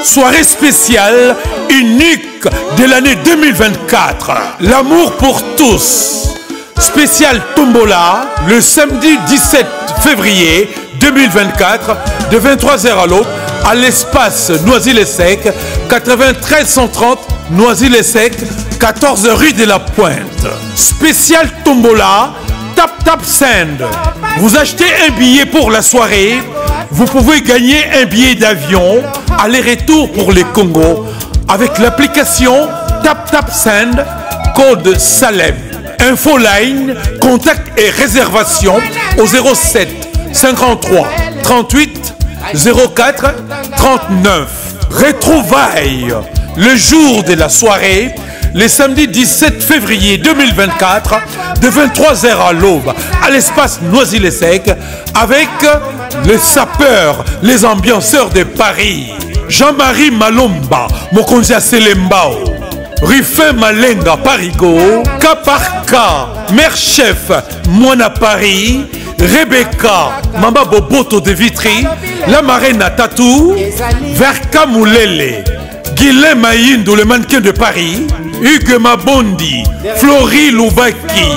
Soirée spéciale, unique de l'année 2024. L'amour pour tous. Spécial Tombola, le samedi 17 février 2024, de 23h à l'aube, à l'espace Noisy-le-Sec, 93 130 Noisy-le-Sec, 14 rue de la Pointe. Spécial Tombola, Tap Send. Vous achetez un billet pour la soirée, vous pouvez gagner un billet d'avion aller-retour pour les Congo avec l'application Tap Send, code Salem. Info line, contact et réservation au 07 53 38 04 39. Retrouvailles le jour de la soirée, le samedi 17 février 2024, de 23h à l'aube, à l'espace Noisy-le-Sec, avec les sapeurs, les ambianceurs de Paris. Jean-Marie Malomba, Mokonzi Selembao, Ruffin Malenga Parigo, cas par cas, mère chef, Moana Paris, Rebecca, Mamba Boboto de Vitry, la marraine Tatou, Verka Moulele, Guilhem Maïndou, le mannequin de Paris, Hugues Mabondi, Florie Loubaki,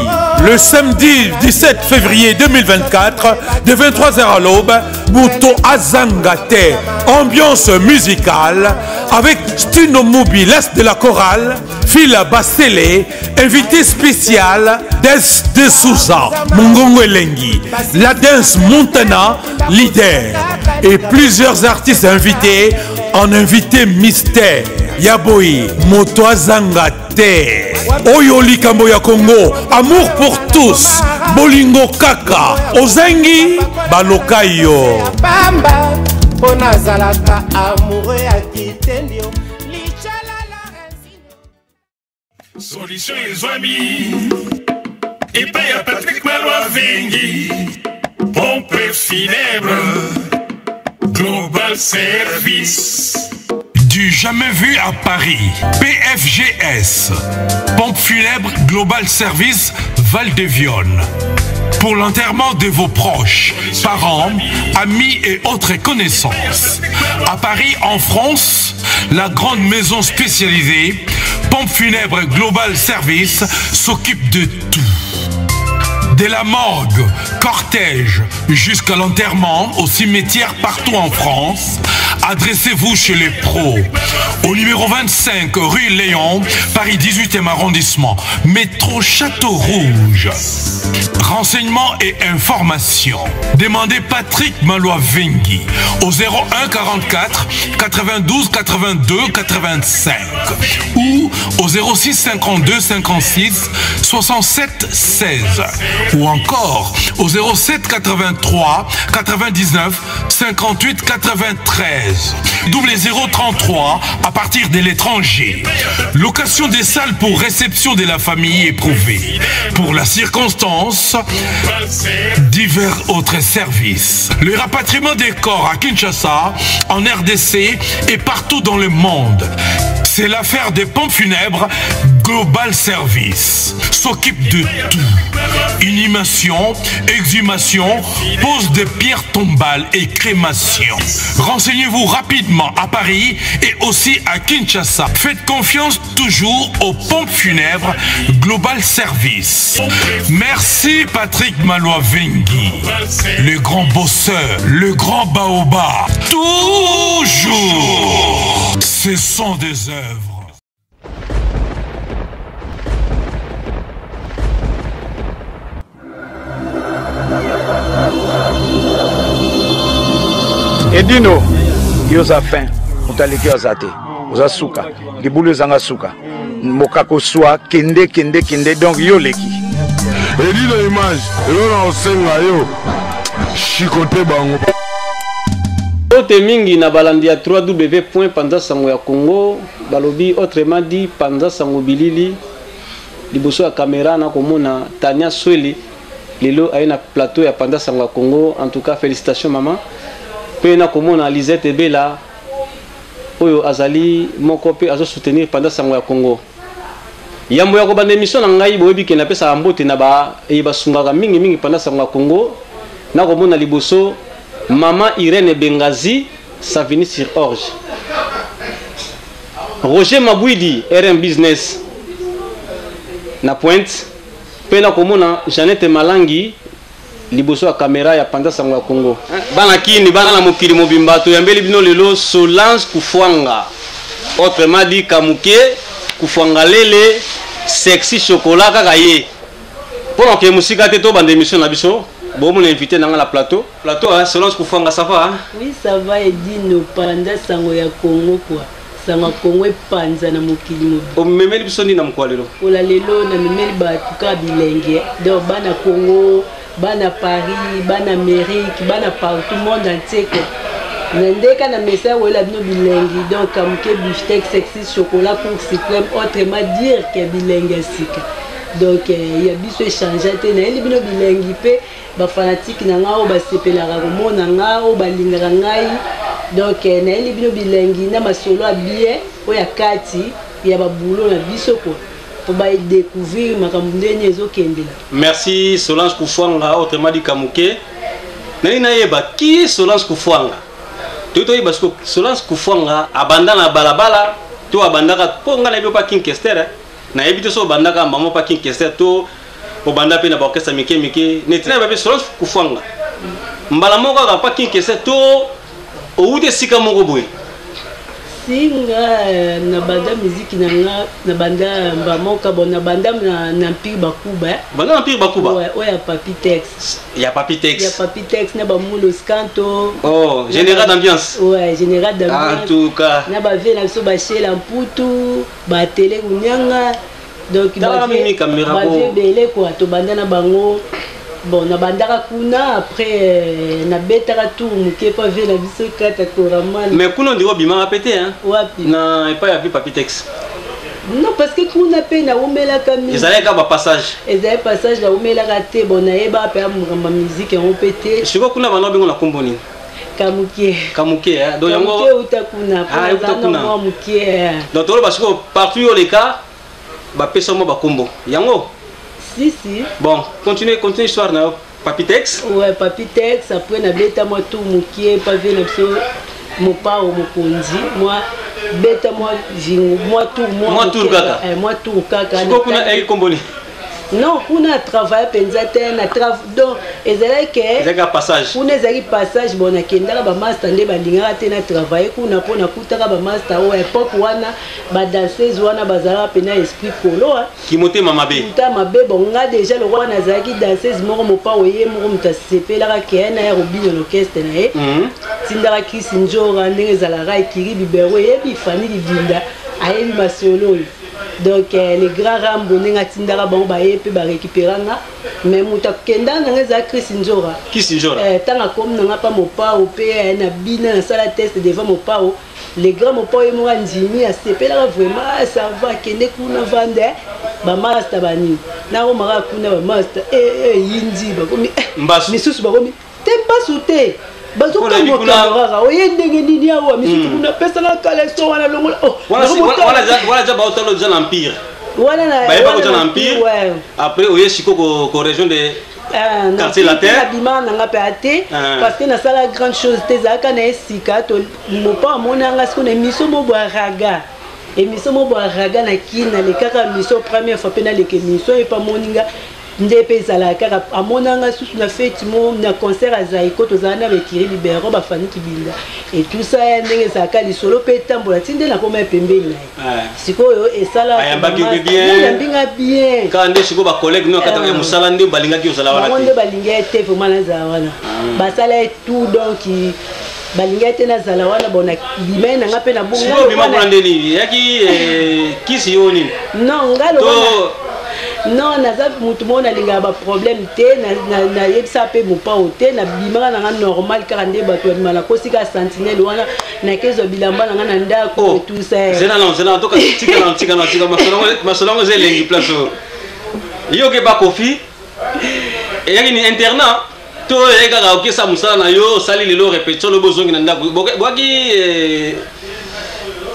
le samedi 17 février 2024, de 23h à l'aube, Bouto Azangate, ambiance musicale, avec Stino Moubi, l'as de la chorale, Fila Bassele, invité spécial, Des de Souza, Mongongo Elengi, la danse Montana, leader, et plusieurs artistes invités en invité mystère. Yaboyi, Moto Azangate, Oyoli Kamboya Congo, amour pour tous, Bolingo Kaka, Ozangi, Balokayo. Solution et amis, et paye à Patrick Malois Vengi, pompe funèbre, Global Service. Du jamais vu à Paris, PFGS, pompe funèbre Global Service Val-de-Vione. Pour l'enterrement de vos proches, parents, amis et autres connaissances. À Paris, en France, la grande maison spécialisée, pompe funèbre Global Service, s'occupe de tout. De la morgue, cortège, jusqu'à l'enterrement au cimetière partout en France, adressez-vous chez les pros. Au numéro 25 rue Léon, Paris 18e arrondissement, métro Château Rouge. Renseignements et informations. Demandez Patrick Malois Vengi au 01 44 92 82 85 ou au 06 52 56 67 16 ou encore au 07 83 99 58 93. Double 033 à partir de l'étranger. Location des salles pour réception de la famille éprouvée. Pour la circonstance, divers autres services. Le rapatriement des corps à Kinshasa, en RDC et partout dans le monde. C'est l'affaire des pompes funèbres Global Service. S'occupe de tout. Inhumation, exhumation, pose de pierres tombales et crémation. Renseignez-vous rapidement à Paris et aussi à Kinshasa. Faites confiance toujours aux pompes funèbres Global Service. Merci Patrick Malois Vengi, le grand bosseur, le grand baobab. Toujours, ce sont des œuvres. Edino, yoza fin, mutaleki azate, oza suka, libulu zanga suka, mokako swa, kende, donc yo leki. Edino image, elona osenga yo, chikote bango. Ote mingi na balandi ya 3w.panzasango ya Congo, balobi autrement dit panzasango bilili, liboso ya caméra na komona Tania Sweli, lelo aina plateau ya panzasango ya Congo, en tout cas félicitations maman. Pena komona Lisette Bela oyo azali moko pe azo soutenir pendant sango ya Congo. Yambo ya ko bande mission na ngai boyebi ke na pesa mbote na ba e basungaka mingi pendant sango ya Congo. Na komona liboso Mama Irene Bengazi Savini sur Orge. Roger Mabouidi, RM Business. Na Pointe. Pena komona Jeannette Malangi. Liboso ya caméra ya Panza Sango ya Congo. Bana kini, bana na mokili mobimba. Toyambeli bino lelo Solange Kufwanga. Autrement dit Kamuke Kufwanga lele. Sexy chocolat kaka ye. Pendant que musika te to bande émission na biso. Bon, on invité dans la plateau. Plateau, Solange Kufwanga, ça va? Oui, ça va, et dit nous Panza Sango ya Congo quoi. Sango Congo Panza na mokili mobile. O memeli biso ni na mkwa lelo. Ola lelo na memeli ba tuka bilenge. Donc bana Congo, bana Paris, bana Amérique, bana partout monde entier quoi. Nandeka na message wala bino bilengi. Donc Kamuke beefsteak sexy chocolat pour suprême, autrement dire que bilenge sika. Donc il y a biso échanger te na eli bino bilengi pe ba fanatique na ngao ba sepelaka komona ngao ba lingaka ngai. Donc na eli bino bilengi na masolo a bien oya kati ya ba boulot na biso ko pour ba découvrir makambo ndeni ezokendela. Merci Solange Kufwanga, autrement dit Kamuke. Nani na yeba qui Solange Kufwanga? Toto yeba Solange Kufwanga abandana balabala to abandaka ko ngana yeba Kinkester. Na ebito so bandaka mamo pa Kinkester to obanda pe na ba orchestre mike netina ba Solange Kufwanga. Mbala moko ka pa Kinkester to oude sika moko boy. Singa na banda musique na banda mbamoka bon na banda na Empire Bakuba. Banda Empire Bakuba. Ouais, ya Papitex. Ya Papitex. Ya Papitex na ba Moulos Canto. Oh, général d'ambiance. Ouais, général d'ambiance. En tout cas. Na ba vela so ba Shela Mputu, ba télé kunyanga. Donc ba belé quoi, to banda na bango. Bon, na bandaka kuna après na betaka tour muke pa vela biso kata koraman. Mais kuna ndiro bima a pété hein. Wapi? Na pas ya Papitex. Non parce que kuna pe na omela kami. Ezalé ka ba passage. Ezalé passage na omela te bon na yeba pe ma musique en pété. Siko kuna bana bingo na komboni. Kamuke. Kamuke hein. Donc yango Kamuke utakuna. Ah utakuna. Muke. Donc tolo parce que partout yo les cas ba pesa mo ba kombo. Yango si. Bon, continue l'histoire na Papitex. Ouais, Papitex après na beta moi tout mukie pas vu na so mon pa au mokonzi moi beta moi vingo moi tout kaka Siko kuna e komboni. Non, kuna travail penza te na donc ezala ke ezaka passage. Kuna ezali passage bon akendaka ba master nde balingaka te na travail kuna pona kutaka ba master o époque wana ba danseuse wana bazala pena esprit polo ki moté mama be. Muta mabe bon nga déjà le roi nazaki danseuse moko mopa oye moko mutasepelaka ke na Robin l'orchestre na ye. Tindaka Chris Njora ndenge ezalaka ekiri bibero yebi fani libinda ayebi masolo. Donc les grands rambo nenga tindara bango ba yepe ba récupéranga mais muta kenda na ngeza Chris Njora tanga comme nanga pa mopa o pe na bina na sala test devant mopa o les grands mopa e mo ndimi a sepela vraiment ça va kende kuna vande ba master bani na o mara kuna ba master yindi ba komi misusu ba komi tempa souté bazo ko moka oye ndenge nini awa misusu kuna pesa na kaleso wana longola voilà ja ba otalo ja l'empire voilà na ba ja l'empire après oye siko ko région de quartier latin bima nanga pe ate parce que na sala grande chose te zaka na esika to mopa mona nga siko na miso mo bwa raga émission mo bwa raga na kina le kaka miso première fois pena le ke miso e pa moninga ndepe zala kaka amonanga susu na fête mo na concert à Zaiko tozana avec Kiri Libero ba fani kibinda et tout ça ndenge zaka li solo pe tambola tinde na koma pembeni na sikoyo esala ayambaki bien bien quand siko ba collègue no kata musala ndi balinga ki osala wana monde balinga te vraiment na za wana basala tout donc balinga te na zala wana bona bimena nga pe na bonga siko bima kuna ndeni yaki kisi yoni non ngalo non naza mutu mona linga ba problème te na yebisa pe mopa ote na bimaka na normal kaka nde bato ya mala kosika sentinelle wana na kezo bilamba na na ndako tout ça zena to ka tika masolongo zelengi place yo ke ba kofi e yaki ni internat to e kaka okesa musala na yo sali lelo répétition lo bozongi na ndako boki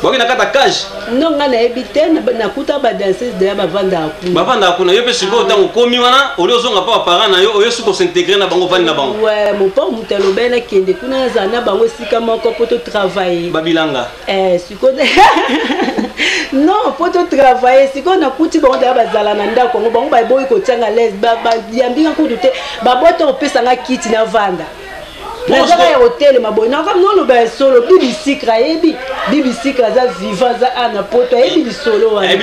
boki na kata cage non nga nayebi te nakuta badanseuse deya bavanda kuna yo mpe sikoyo ntango okomi wana oli ozonga mpa baparent na yo oyo soki osintegre na bango vandi na bango mopao moto alobai nakende kuna nazala na bango esika moko mpo totravaille babilanga sikoyo non mpo totravaille sikoyo nakuti bango deya bazala na ndako yango bango baboyi kotianga lese bayambinga kutu te babota kopesanga kiti na vanda nazaka ya hotelema boye noloba ya solo bibisikra ayebi bibisikra aza vivant aza ana poto ayebi lisolo wana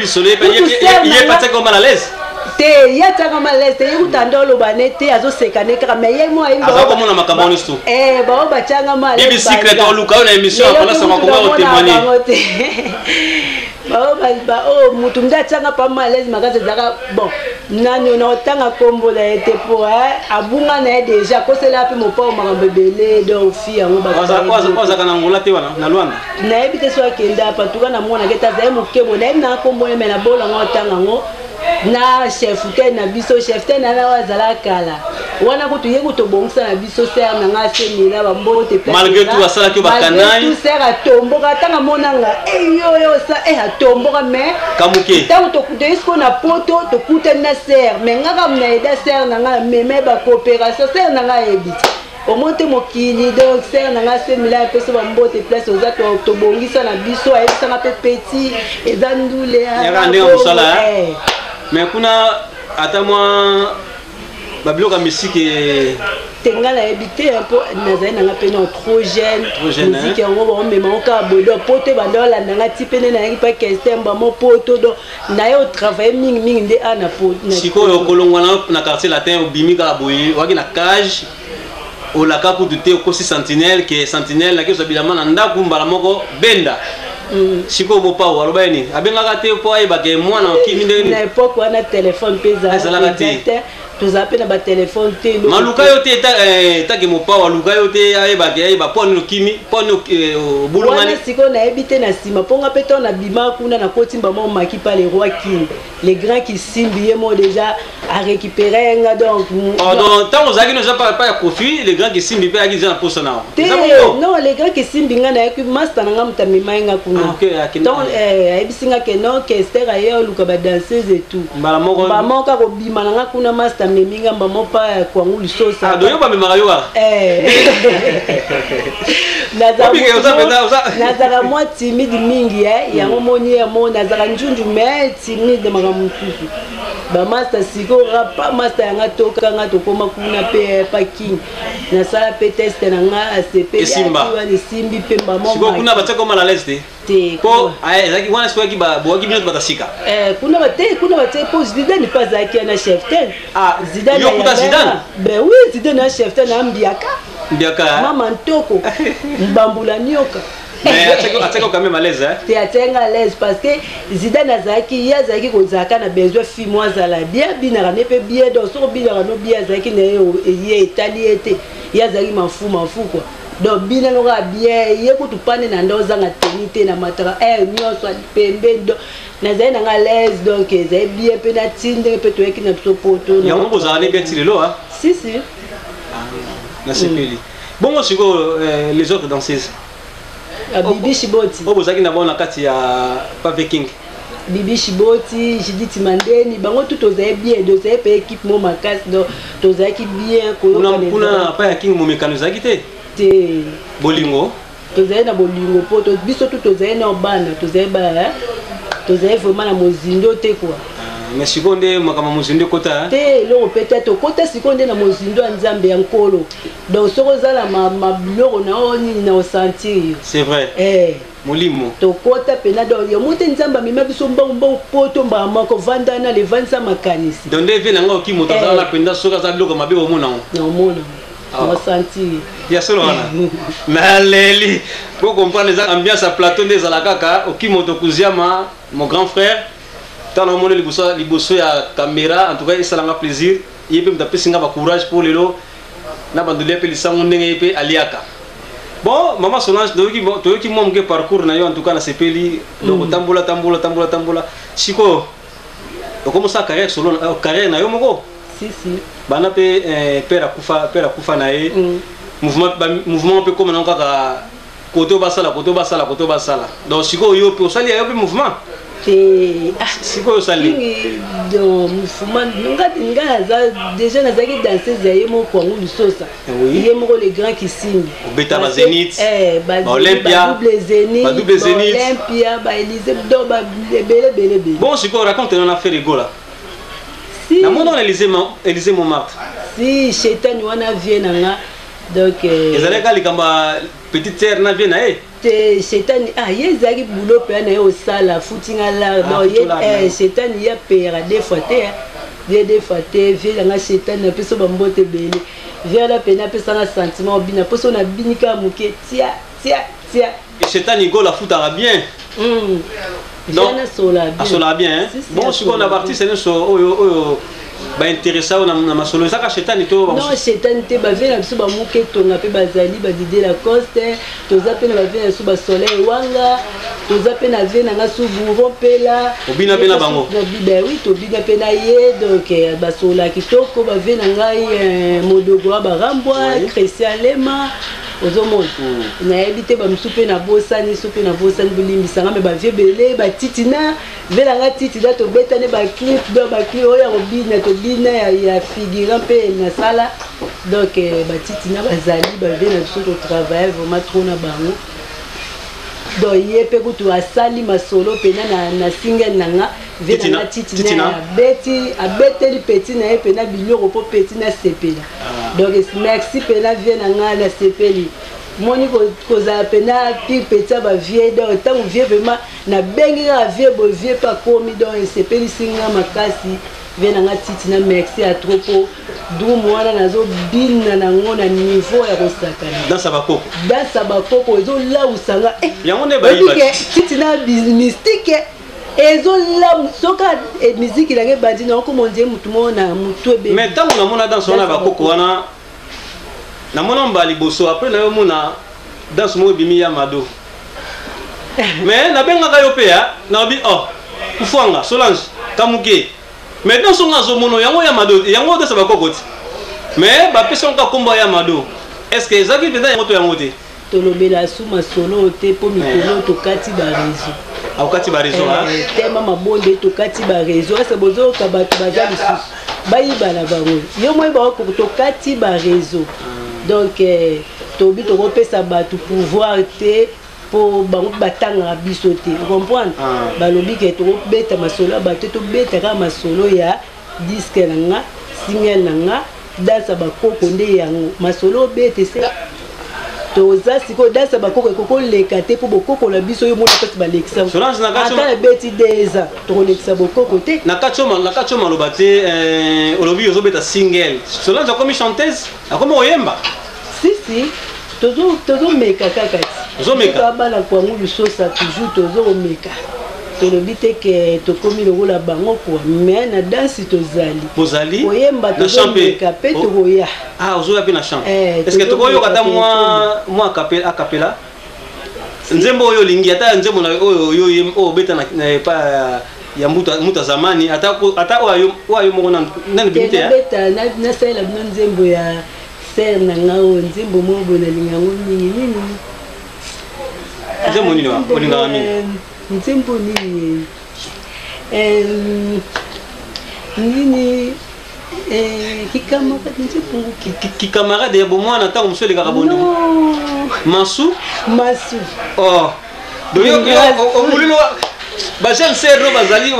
te ye atiaka malaise te ye kutanda oloba ne te azoseka ne kaka mais ye mo ayebiazakomona makambo nyonso bao batianga mutu mde atianga pa malaise makasi ezaka bon nani na otanga kombo na ye te po abunga na ye deja akosela mpe mopao makambo ebele donc fi yango ozaka na ngola te wana na lwanda nayebi te so akende apa tuka namonaka ete azali mokebo nayebi nanga kombo ye me na bolanga otanga yango na chef te na biso chef te na na wazala kala wana kutu ye kutobongisa na biso ser na nga semila bambote malgré tout asalaki bakanai tout ser atomboka tanga monanga yo sa atomboka mais kamuke tango tokuta isko na poto tokuta na ser mais ngaka mna eda ser na nga meme ba coopération ser na nga ebiti omonte mokili donc ser na nga semila peso bambote place oza tobongisa na biso ayebisanga pe petit eza ndule ya ndenge mosala mais kuna ata mwa babiloka misike tenga nayebi te mpo nazali nanga mpena trop jeune musike yango baomema okaka bodo poto banda olandanga ti pene nayaki mpa kestemba mo poto do naye otravaille mingimingi nde ana sikoyo okolongwana na quartier latin obimi kaka boye waki na cage olaka kutu te okosi sentinelle ke sentinelle naki ozabilama na ndako mbala moko benda sikoyo mopao aloba ye nini abengaka te mpo ayebake mwana okimi ndenge na epoke wana telefone mpe ezalaka te tozala mpe na batelefone te maluka yo te etake mopao aluka yo te ayebake ayeba mpo nini okimi mpo nini obulungani wana sikoyo nayebi te na nsima mponga mpe ntango nabima kuna nakotimba mo maki pa le roi king le grand kisimbi ye mo déjà arécupéré yenga donc ntango ozalaki no eza pa ya kofi le grand kisimbi mpe ayaki eza na posa nao non le grand kisimbi nga nayaki master nanga moto amema yenga kuna donc ayebisinga ke non kester aye oluka badanseuse et tout mbala moko kaka kobima nanga kuna master meminga mbamo pa kwangu lisosa doyo bamemaka yo nazaka mwa timide mingi yango moni yamo nazaka njunju mais timide maka mosusu bamaster sikoyo pa master yanga tokanga tokoma kuna mpe paking nasala mpe teste nanga acp esimbi mpe mbamokuna batiaka oma na leste po ezalaki wana sikoyaki bowaki bino batasika kuna batie po zidane mpe azalaki na chef ten yokuta zidane ben oui zidane na chef ten ambiaka mama ntoko mbambula nioka atiaka quand même à l'aise te atianga à l'aise parce que Zidane azalaki ye azalaki kozalaka na besoin fille mo azala bien binaka ne mpe bien donc soko binaka no bien azalaki na ye etali ye te ye azalaki mafu quoi donc binano kaka bien ye kutu pane na nde ozanga teni te na mataka nyonso pembe donc nazali nanga à l'aise donc ezali bien mpe na ti ndenge mpe toyeki na biso poto yango bozala ne bien ti lelo si nasepeli bongo sikoyo les autres danseuses Bibi Shiboti bozalaki na bango na kati ya Pave King Bibi Shiboti Judith Mandeni bango tout tozali bien tozali mpe équipe mo makasi donc tozalaki bien kuna pa ya King momekano ezalaki te bolingo tozali na bolingo po biso tout tozali na bana tozali vraiment na mozindo te quoi mais sikoyo nde makambo mozindo ekota te eloko peut-être okota sikoyo nde na mozindo ya nzambe ya nkolo donc soki ozala mabiloko na oyo nini na osentir c'est vrai molimo tokota mpena donc yango te nzambe amema biso mbongo po tombaka moko vandana levandisa makanisi donc nde evi nanga oki moto azala na mpenza soki aza biloko mabe omonango naomona naosentir ya solo wana naleli po comprendre eza ambiance ya plateau nde ezala kaka oki moto kuziama mon grand frère tana omoni liboso ya caméra en tout cas esalanga plaisir ye mpe moto apesinga bacourage mpo lelo na bandoli mpe lisango ndenge ye mpe aliaka bon mama Solange toyoki mwa moke parcours na yo en tout cas nasepeli donc otambola sikoyo okomosala carrière na yo moko bana mpe père akufa na ye mouvement mpe koma nango kaka côté basala donc siko yo pe osali yo pe mouvement siko osali donc mouvement nga déjà nazaki danseuse ya ye moko kwangu lusosa ye moko le grand kisimbi beta ba Zénith Olympia Olympia ba Élysée do ba belé bon siko raconte une affaire rigola na mona Élysée Montmartre si chetani wana vient nga donc ezaleka likamba petite sœur na vient na te chetani yezaki boulot pe na yo sala footinga la donc ye chetani ya pera des fois te vient nga chetani na peso bambote belé vient la pena pesa na sentiment bina peso na binika muke tia et chetani go la foutara bien donc asola bien bon si on a parti c'est oyo ba intéressant na masolo ça ka chetani to non chetani te ba vena biso ba muke tonga pe bazali ba Didier Lacoste toza pe na ba vena so ba Soleil Wanga toza pe na vena nga su Bouvon pela obina pe na bango ben oui to bina pe na ye donc ba sola kitoko ba vena ngai Modogo ba Rambwa Christian Lema ozomona nayebi te bamusu mpe na bosani so mpe na bosani bolimbisanga me bavie bele batitina velanga titina tobetane baclip do baclip oyo ya kobina tobina ya figurant mpe na sala donc batitina bazali bavie na biso totravaille vraiment trop na bango donc ye mpe kutu asali masolo pena na single nanga venanga titina abeteli peti na ye pena biloko mpo peti na sepela donc merci pena vie nanga na sepeli moni kozala pena pi peti ya bavie donc ntango vie vraimen nabengi kaka vie bovie mpe akomi donc esepelisinga makasi vie nanga titina merci ya trop mpo dumu wana nazobina nango na niveau ya kosakana dansa bakoko ezolausanga titina mystique ezolamu soka miziki nange bandi naokomondie mutu moko na mutu ebe mais ntango namona danse wana bakoko wana namona mba liboso apres na yo mona danse moko ebimi ya mado mais nabengaka yo mpe ya naobi kufwanga Solange kamuke mais danse onga azomono yango ya mado yango danse bakoko ti mais bapesa onka kombo ya mado est-ce que ezaki mpenza yango to yango te tolobela su masolo te mpo mikolo tokati barezo akokati barezo tema mabonde tokati barezo asa bozoyoka bato baza lisusu bayiba na bango yo moi bakoko tokati barezo donc tobi tokopesa bato pouvoir te mpo bango batangaka biso te comprendre balobi ke tokobeta masolo ya bato tobeta kaka masolo ya diske nanga single nanga dansa bakoko nde yango masolo obete se toza sikoyo dansa bakoko ekokoleka te mpo bokoko na biso oyo mona kati balekisa ata ebeti 2 ans tokolekisa bokoko te na kati oyo maloba te olobi ozobeta single Solange akomi chanteuse akomi oyemba si tozomeka kaka ti abana kwangu lusosa toujours tozomeka tolobi te ke tokomi lokola bango kwa mais na dansi tozali oyemba tozomeka mpe tokoya ozoya mpe na champ est-ce que tokoyoka ata mwa acapella nzembo oyo olingi ata nzembo oyo obeta na epa ya mbuta zamani ata oyo moko nani bimi te nasalela bino nzembo ya ser nanga oyo nzembo moko boye nalingango mingi nini nzembo nini olingaka mingi nzembo nini nini kikamarade ya bomwana ntango mosu elekaka bondi masu obulino bajeune serno bazali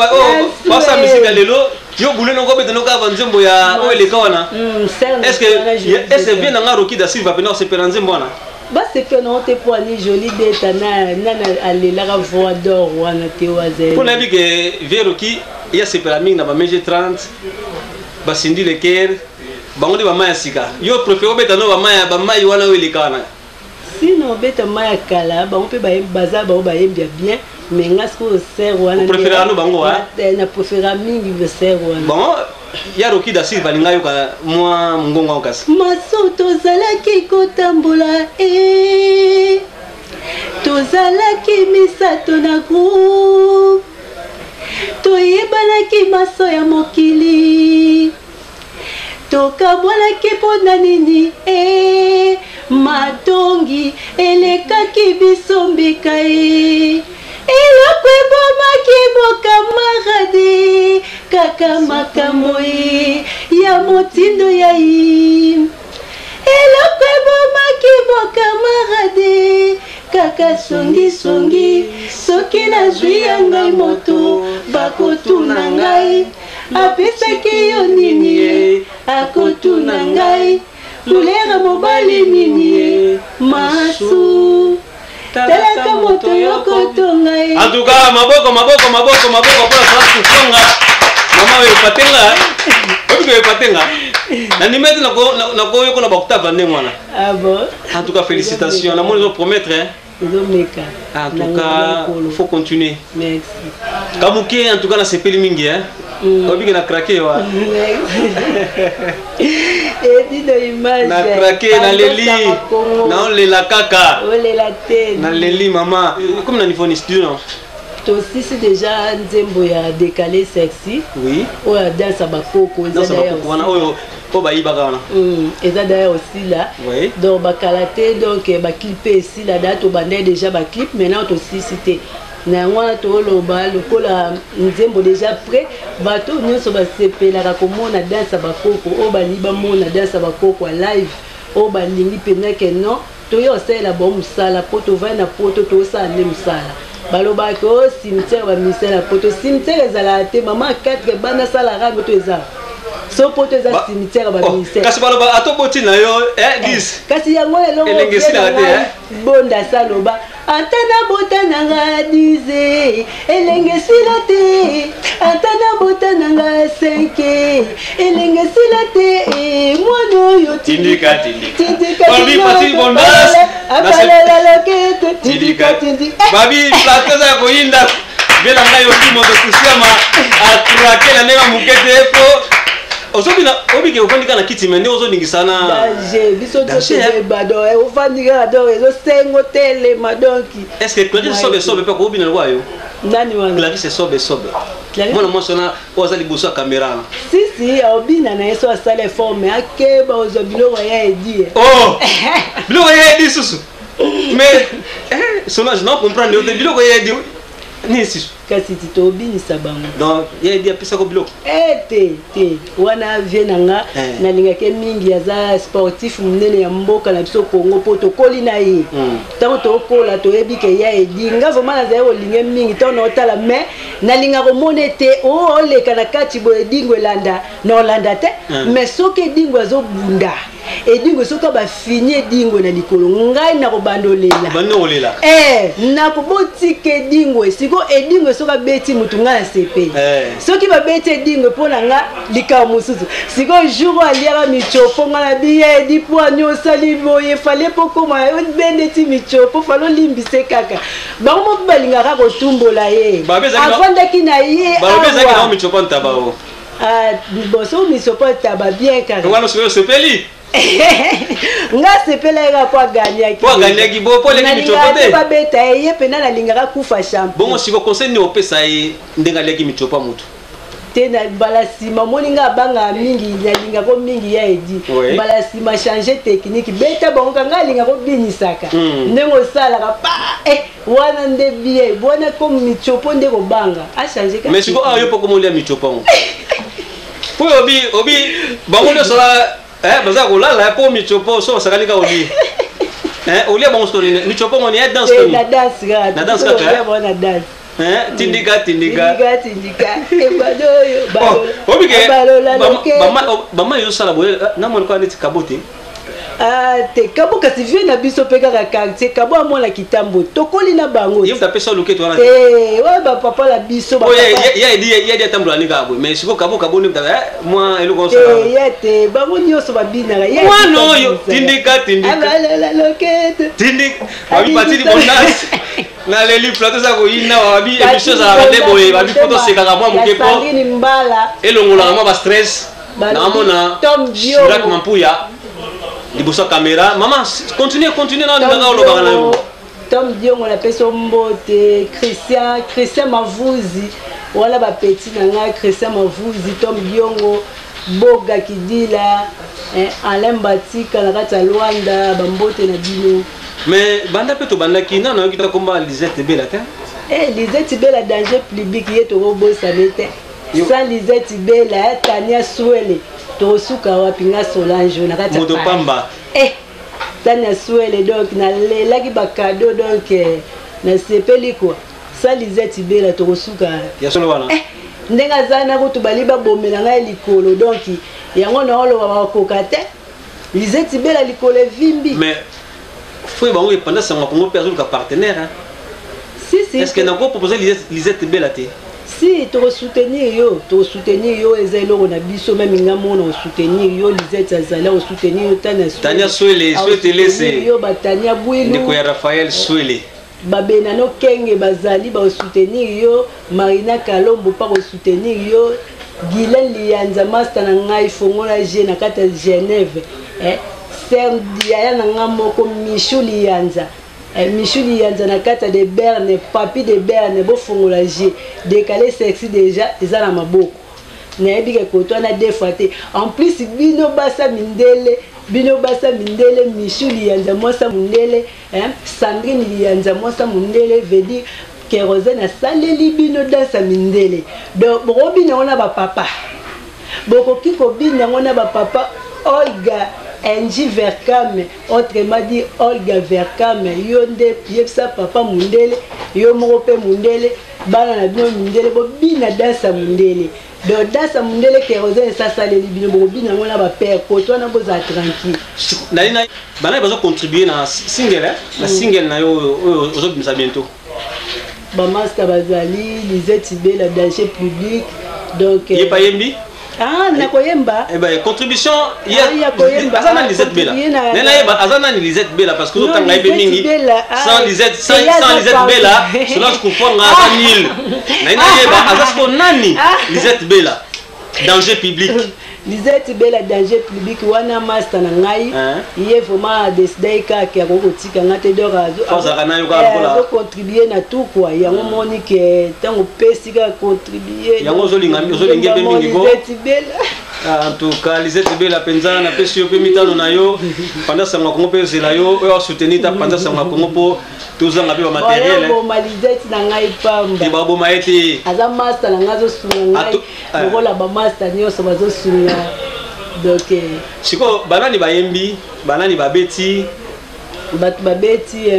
basa misika lelo yo bulino ngobetano kaka banzembo ya oyo eleka wana est-ce vie nanga Rocky da Silva pena osepela nzembo wana basepena ote mpo ani joli beta nana alelaka voix d'or wana te oazali mpo nayebi ke vie Rocky yasepela mingi na bamege 30 basindi le ker bango nde bamai ya sika yo préféré obetano bamai wana oyo eleka wana sino obeta mai ya kala bango mpe baza bango bayembi ya bien mais nga sikoyo ser wana na préféra mingi ser wana bon ya Rocky da Silva linga yoka mwa mongongo ao kasi maso tozalaki kotambola tozalaki misato na groupe toyebanaki maso ya mokili tokabwanaki mpo na nini matongi elekaki biso mbika ye eloko ebomaki bokamarade kaka makambo ye ya motindo ya ye eloko ebomaki bokamarade kaka songisongi soki nazwi ya ngai moto bakotuna ngai apesaki yo nini ye akotuna ngai mulera mobali nini ye masu talaka moto yokotonga ye en tout cas maboko mpona sala kufonga mama oyo epatenga obiko epatenga na nimeti nakoyoko na bakutava ndenge wana en tout cas félicitations namoni ezopromettre en tout cas faut continuer kamuke en tout cas nasepeli mingi obiki na krake wa na krake na leli na olela kaka na leli mama comme na niveau ni studio aussi c'est déjà nzembo ya décalé sexy oui oya danse bakoko eza d'ailleurs aussi là donc bakalate donc baklipe esi la date obandai déjà baklipe maintenant aussi cité na wana toloba lokola nzembo déjà prêt bato nyonso basepelaka komona danse bakoko oyo baliba mona danse bakoko live oyo balingi pena ke non toyo osala bon musala po tovai na poto tosala nde musala balobaki o cimetière bamisala poto cimetière ezala te mama 4 bana sala rango to eza so poto eza cimetière bamisala kasi baloba atoboti na yo 10 kasi yango elongo bonda saloba antana bota nanga 10 elenge sila te antana bota nanga 5 elenge sila te mwana oyo tindika babi pati bondas abalela lokete tindika babi plateza ya koyinda bela ngai obi moto kusiama akrakela ndenge mukete efo ozobina obike ofandika na kiti mende ozoningisana danger biso tete bado ofandika do ezo sengo tele madonki est-ce que Clarisse sobe pe ko obina lwayo nani wana Clarisse sobe mwana mosona ozali boso caméra si obina na yeso asale forme akeba ozobilo ya edi bilo ya edi susu mais sona je non comprendre bilo ya edi ni sisu kasi titobinisa bango donc yedi apesa ko biloko te wana vie nanga nalingaki mingi aza sportif munene ya mboka na biso Kongo po tokoli na ye ntango tokola toyebi ke ya edinga vraiment nazali kolinga mingi ntango naotala mais nalinga komona ete oleka na kati boye edingo elanda na olanda te mais soki edingo azobunda edingo soki bafini edingo na likolo ngai nakobandolela nakobotika edingo siko edingo soka beti mutunga na sepe soki babeti edingo mpona nga likawa mosusu siko jour aliaka michopo nga na biya edi po anyosali boye fale pokoma bende ti michopo falo limbise kaka bango mopi balingaka kotumbola ye avandaki na ye boso michopo taba bien kaka nga sepelaka po aganiaki babeta ye pena nalingaka kufa champion bongo siko conseil ni opesa ye ndenga aliaki michopa mutu te na bala nsima moni nga abanga mingi nalingako mingi ya edi bala nsima change technique beta bango kanga alingako binisaka ndenge osalaka pa wana nde bie bona comme michopo nde kobanga achange mais siko ayo mpo komolia michopa ngo po obi bango nyonsola baza kolala po michopo so osakanika oli olia bango story michopo ngo ni dance story na dance kaka tindika obike bama yosala boye namoni kwa neti kabote te kabo kasi vie na biso pe kaka quartier kabo amona kitambo tokoli na bango ye mtapesa luketo wana wa ba papa la biso ba ye atambola nika boye mais siko kabo ni mtaka moi eloko ça ye te bango nyonso babina ye wana oyo tindika la lokete tindika babi patili bondas na leli plateau za koyina babi émission za bande boye babi photo sekaka mwa mukepo ni mbala elongola mwa ba stress na mona Chirac Mampuya liboso caméra maman continue na ndanga oloba na Tom Diongo na peso mbote Christian Mavuzi wala ba petit nanga Christian Mavuzi Tom Diongo Boga Kidila Alain Batika na kata Luanda bambote na bino Mais banda pe to banda ki na na kita komba Lisette Bela ta. Lisette Bela danger public yeto robo sanete. Sans Lisette Bela Tania Swele to suka wapinga Solange na kata. Moto pamba. Tania Swele donc na lelaki ba cadeau donc na sepeli quoi. Sans Lisette Bela to suka. Ya solo wana. Ndenga zana ko to baliba bomela ngai likolo donc yango na olo ba kokate. Lisette Bela likolo vimbi. Mais faut bango pendant ça on peut perdre le partenaire hein. Si est-ce que n'a pas proposé Lisette Bela té? Si to soutenir yo ezelo na biso même ngamo na soutenir yo Lisette azala o soutenir yo Tania Swele souhaite laisser yo batania bwilu ndeko ya Raphaël Swele babena no kenge bazali ba soutenir yo Marina Kalombo pa ko soutenir yo Gilen Lianza master na ngai fongola je na kata Genève Serdia na ngamo ko Michou Lianza Michou Lianza na kata de Berne papi de Berne bo fongola je décalé sexy déjà eza na maboko na ebike koto na defaté en plus bino basa mindele Michou Lianza mosa mundele Sandrine Lianza mosa mundele veut dire kérosène a saleli bino dansa mindele donc bobina ona ba papa bokoki ko bina ona ba papa Olga Angie Verkame autrement dit Olga Verkame yonde yepsa papa mundele yo moko pe mundele bana na bino mundele bobina dansa mundele donc dansa mundele kérosène ça saleli bino bobina ona ba père koto na boza tranquille na bana bazo contribuer na single na single na yo aujourd'hui bientôt Bamaska bazali Lisette Bela danger public donc yepa yembi nakoyemba contribution azana Lisette Bela nena yeba azana ni Lisette Bela parce que tanga yebe mingi sans Lisette Bela cela se confond na 1000 nena yeba azasko nani Lisette Bela danger public Lisette Bela danger public wana master na ngai ye vraiment décider kaka ko tika ngate dorazo azo contribuer na tout quoi yango moni que tango pesi ka contribuer yango zolinga be mingi go Lisette Bela en tout cas Lisette Bela penza na pesi yo pe mitano na yo pendant ça ngako pe zela yo yo soutenir ta pendant ça ngako po tozanga pe ba matériel bon Lisette na ngai pamba ti babo maete aza master na ngazo sunga ngai bola ba master nyoso bazo sunga donc siko banani bayembi banani babeti bat babeti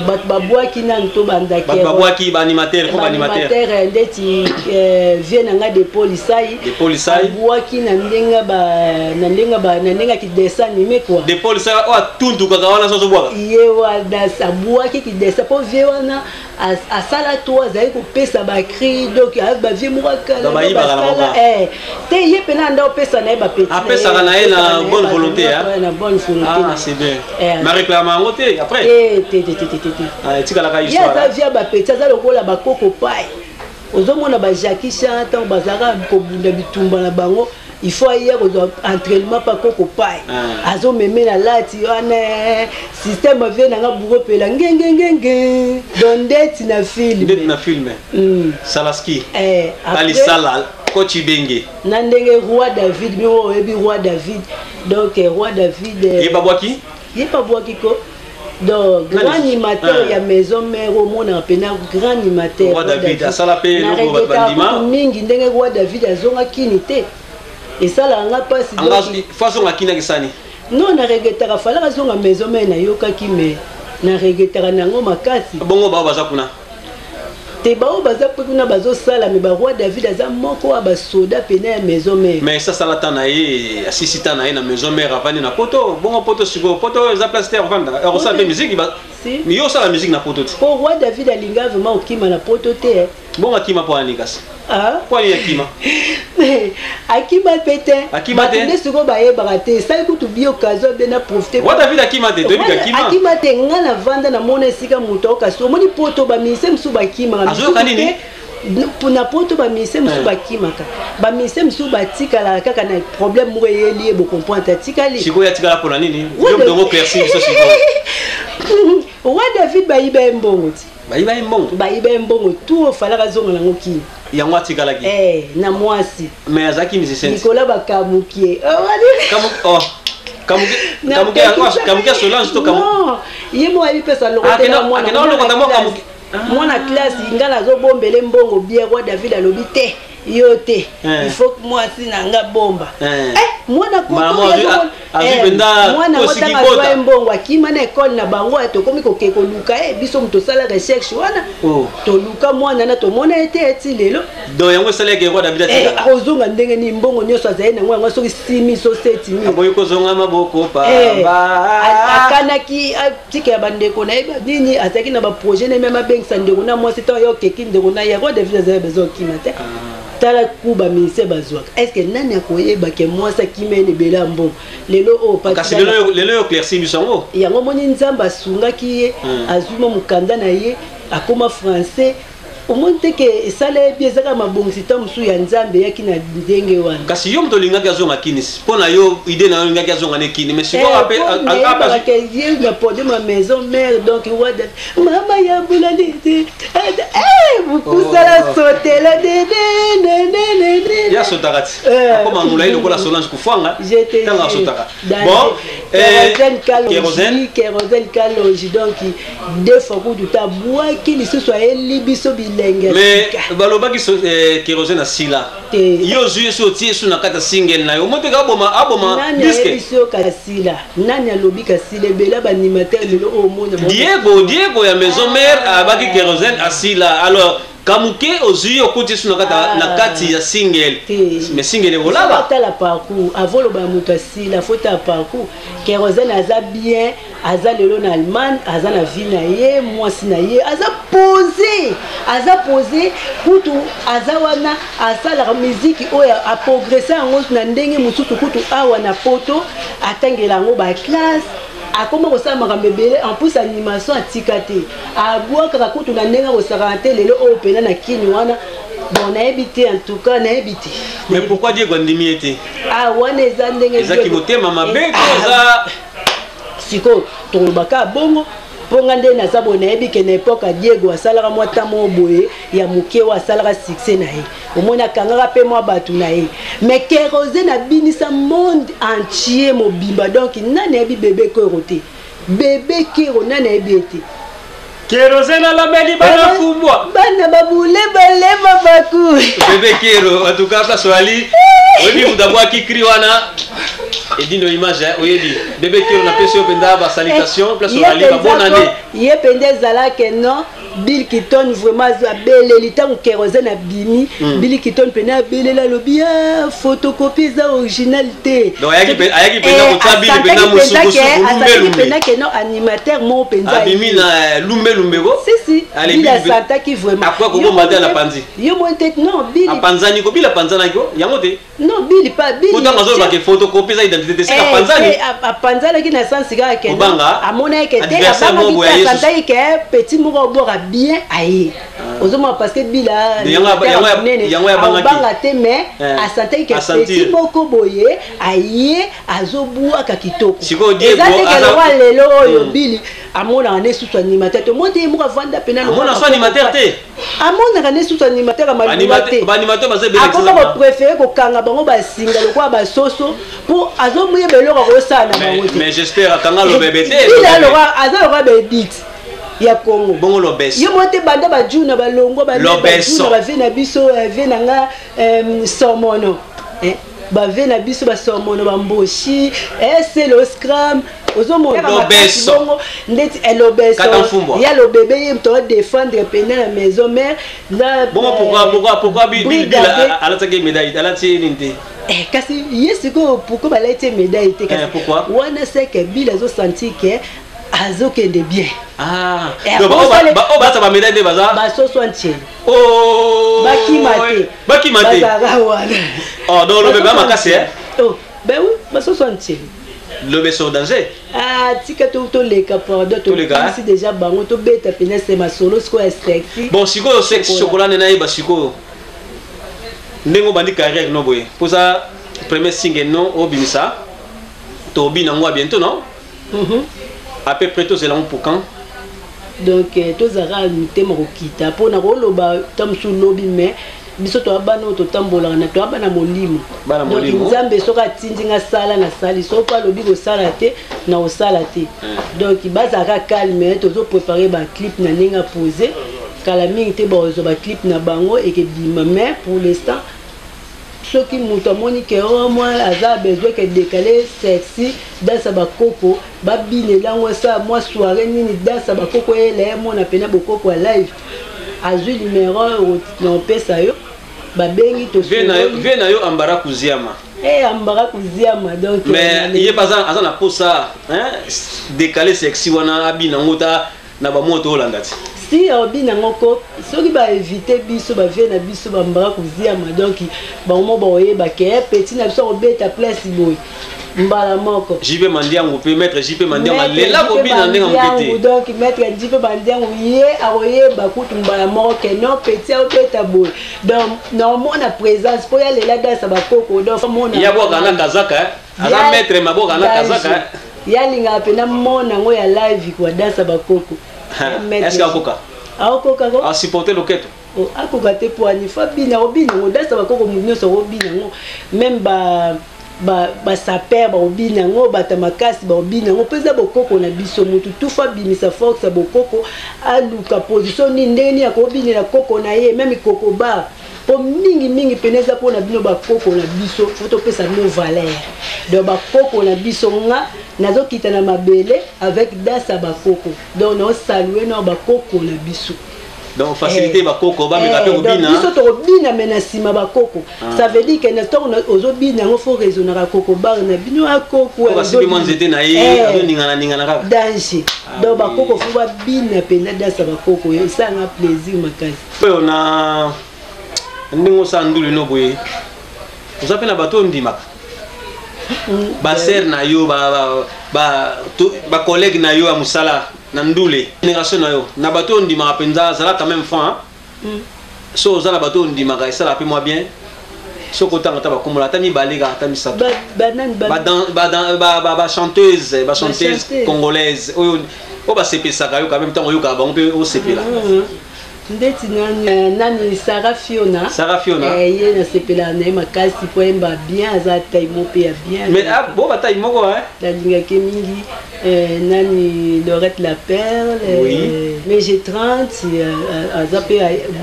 bat babwaki na nto bandaki bat babwaki ba animateur ko ba animateur ndeti vient nga de polisai babwaki na ndenga ki dessin animé quoi de polisai o tundu kaka wana so bwaka ye wana sabwaki ki dessin po vie wana asala to azali ko pesa ba cri donc ba vie mwaka te ye pena ndo pesa na ba petit pesa na ye na bonne volonté na bonne volonté c'est bien ma réclame en côté après tika histoire via ba petit azali lokola ba koko pai ozomona ba Jackie Chan tant bazaka ko bunda bitumba na bango il faut hier aux entraînement pas koko pai azo meme na lati wana système vient na bureau pela ngengengenge dondet na film Salaski ali sala coach Benge na ndenge roi David mi o ebi roi David donc roi David yeba bwaki ko donc grand animateur ya maison mère au monde pena grand animateur roi David asala pe lobo bandima mingi ndenge roi David azonga kinité et ça là nga pas si façon ngakina kisani non na regretaka fala azonga maison mère na yokaki me na regretaka nango makasi bongo ba baza kuna te bao baza kuna bazo sala me ba roi David aza moko ba soda pena ya maison mère mais ça sala tana ye assisi tana ye na maison mère avani na poto bongo poto siko poto za place terre vanda et ça be musique ba mais yo ça la musique na poto pour roi David alinga vraiment okima na poto te bongo akima po anikas kwa ni akima akima pete batende siko baye barate ça ikutu bio kazo bena profiter roi David akima te debi akima te ngana vanda na mona sika muto kaso moni poto ba mise msu bakima azo kanini na poto ba mise msu bakimaka ba mise msu batika la kaka na problème mo yeli bo comprendre tikali siko ya tikala pona nini yo ndongo persi so siko roi David bayiba mbongo ti bayiba mbongo tout fala kazonga nango ki yango atikalaki na mwasi mais azaki musicien Nicolas bakamukie Kamuke Solange to Kamuke. Non, yemo ayi pesa lokota na mwana. Mwana classe ingala zo bombele mbongo bien roi David alobi te. Yote, il faut que moi si nanga bomba. Mwana mwana mbongo akima na école na bango atokomi kokeko luka biso mto sala recherche wana. To luka mwana na to mona ete eti lelo. Do yango sala ke roi David atika. Ozonga ndenge ni mbongo nyoso azaye na ngwa soki 6000 so 7000. Aboyi ko zonga maboko pa ba. Akanaki tike ya bandeko na eba nini ataki na ba projet na même bengisa ndeko na moi c'est yo keki ndeko na ya roi David azaye bezo kimate. Tala kuba ministère bazwaka est-ce que nani akoyeba ke mwasa kimene bela mbongo lelo o pati kasi lelo éclairci bisongo yango moni nzamba sungaki ye azuma mukanda na ye akoma français omonte ke esala ebiezaka mabongisita mosu ya nzambe yaki na ndenge wana kasi yo moto olingaki azonga kini mpona yo ide na yo olingaki azonga ne kini mais sikoye na pode ma maison mère donc wada mama ya bulali bukusala sotela ya sotaka ti akoma ngula ile kola Solange kufanga tanga sotaka bon kérosène kaloji donc deux fois kudu tabwaki lisusu ayeli biso mais balobaki kérosène asila yo zuye so tie so na kata single na yo moto ka aboma disque biso kasila nani alobi kasila bela ba animateur lelo o mona Diego ya maison mère abaki kérosène asila alors Kamuke ozuye okuti so na kati ya single mais single volaba ta la parcours avolo ba moto asila fota parcours kérosène aza bien aza lelo na Allemagne aza na vie na ye mwasi na ye aza posé kutu aza wana asala musique oyo a progresser yango na ndenge mususu kutu awa na poto atangela yango ba classe akoma kosala makambo ebele en plus animation atika te abwakaka kutu na ndenge akosaka te lelo oyo pena na kini wana bon nayebi te en tout cas nayebi te mais pourquoi Diego andimi ete wana eza ndenge ezaki motema mabe toza siko tolobaka bongo ponga nde naza boye nayebi ke na epoke Diego asalaka mwa tamo boye ya moke oyo asalaka succès na ye omoni akangaka mpe mwa bato na ye mais kérosène abinisa monde entier mobimba donc nani ayebi bebe kero te bebe kero nani ayebi ete kérosène alabeli bana kubwa bana babule balema baku bebe kero en tout cas place wali oyebi mudabwaki kri wana edino image oyebi bebe kero na pesi openda ba salutation place wali ba bonne année ye pende zalake non Bill Keaton vraiment abeleli ntango kérosène abimi Bill Keaton pene abelela alobi photocopie eza original te donc ayaki pena kota Bill pena mosukusuku pena ke non animateur mo penza abimi na lumbelumeko si Bill asantaki vraiment akwa kobomba te na panzi yo mo te non Bill apanzani ko Bill apanzana ko yango te non Bill pas Bill pourtant ngazo ba ke photocopie eza identité c'est apanzani apanzana ki na sens ga ke amona ke te asantaki ke petit moko bora bien aye ozoma parce que bila yango ya banga te mais asantaki ke petit moko boye aye azobwaka kitoko ezaleka lelo oyo Bili amona ne susu animateur to monte mo vanda pena no amona so animateur te amona ne susu animateur animateur baza bela akoma préférer ko kanga bango ba singa lokwa ba soso pour azomuye beloko ko sana bango mais j'espère kanga lo bébé te bila lokwa azaloka be beat ya Congo bongo lobeso yo monte banda ba juna ba longo ba lobeso ba vena biso vena nga somono ba vena biso ba somono ba mboshi c'est le scram ozomona lobeso ndeti elobeso ya lo bébé yem to défendre pena la maison mère na bon pourquoi Bill alataki médaille alati ninte kasi yesiko pourquoi balati médaille te kasi pourquoi wana c'est que Bill azo senti que azokende bien donc basa ba médaille de baza basoso entier bakimate oh donc le bébé makasi oh ben oui basoso entier le bébé au danger tika to leka pardon to si déjà bango to beta pena c'est ma solo sko sexy bon siko sexe chocolat na iba siko ndengo bandi carrière no boy pour ça premier single non obimisa to bina ngwa bientôt non à peu près tout c'est là pour quand donc tous ara muté mo kita pona ko loba tam su lobi mais biso to abana to tambola na to abana molimo donc nzambe soka tindinga sala na sali so pa lobi ko sala te na o sala te donc bazaka calme to préparer ba clip na ninga poser kala mingi te ba zo ba clip na bango et que bima mais pour l'instant ce qui muta monique au moins aza besoin que décaler sexy dans sa bakoko ba bine lango ça moi soirée nini dans sa bakoko ele mon apena bokoko live azui numéro no pesa yo ba bengi to vena yo ambara kuziama ambara kuziama donc mais il est pas ça na posa hein décaler sexy wana abina ngota na ba moto holandati si obina ngoko soki ba éviter biso ba vie na biso ba mbara kuziama donc ba mo ba oyeba ke petit na biso obeta place boy mbala moko JP Mandiango pe maître JP Mandiango lela ko bina ndenga mukete donc maître JP Mandiango ye aoyeba kutu mbala moko ke non petit obeta boy donc normalement na présence po ya lela dans sa bakoko donc mona ya boka na kazaka ala maître maboka na kazaka ya linga pena mona ngo ya live kwa dans sa bakoko. Est-ce qu'il y a Koka? A supporter le keto. A Koka te pour ani Fabina Robina, on danse avec Koko Mounio sur Robina, même ba saper ba Robina, ba tamakasi ba Robina, on peut d'abord Koko na biso mutu tout Fabi sa force sa bokoko a luka position ni ndeni ya Robina na Koko na ye même Koko ba. Po mingi peneza po na bino ba Koko na biso, faut pesa no valeur. Donc ba Koko na biso nga nazo kita na mabele avec dasa ba Koko. Donc no saluer no ba Koko na biso. Donc faciliter ba Koko ba me taper obina. Biso to obina menasima ba Koko. Ça veut dire que na to ozobina ngo faut raisonner ba Koko bar na bino a Koko. Ko sibi mo nzete na ye, azo ningana kaka. Danger. Donc ba Koko faut ba bina pena dasa ba Koko, ça nga plaisir makasi. On a ndingo sandulu no boye uzape na bato ndimaka ba ser na yo ba collègue na yo a musala na ndule génération na yo na bato ndimaka penza zala quand même fin so zala bato ndimaka ça la paie moi bien so ko tanga ta ba komola ta mi balega ta mi sato ba chanteuse congolaise o ba sepesa yo quand même temps yo ka ba on peut o sepela ndeti nani Sarah Fiona ye na sepela na makasi po emba bien aza taille mo pe bien mais bon ba taille moko hein la linga ke mingi nani Laurette la Perle mais j'ai 30 aza pe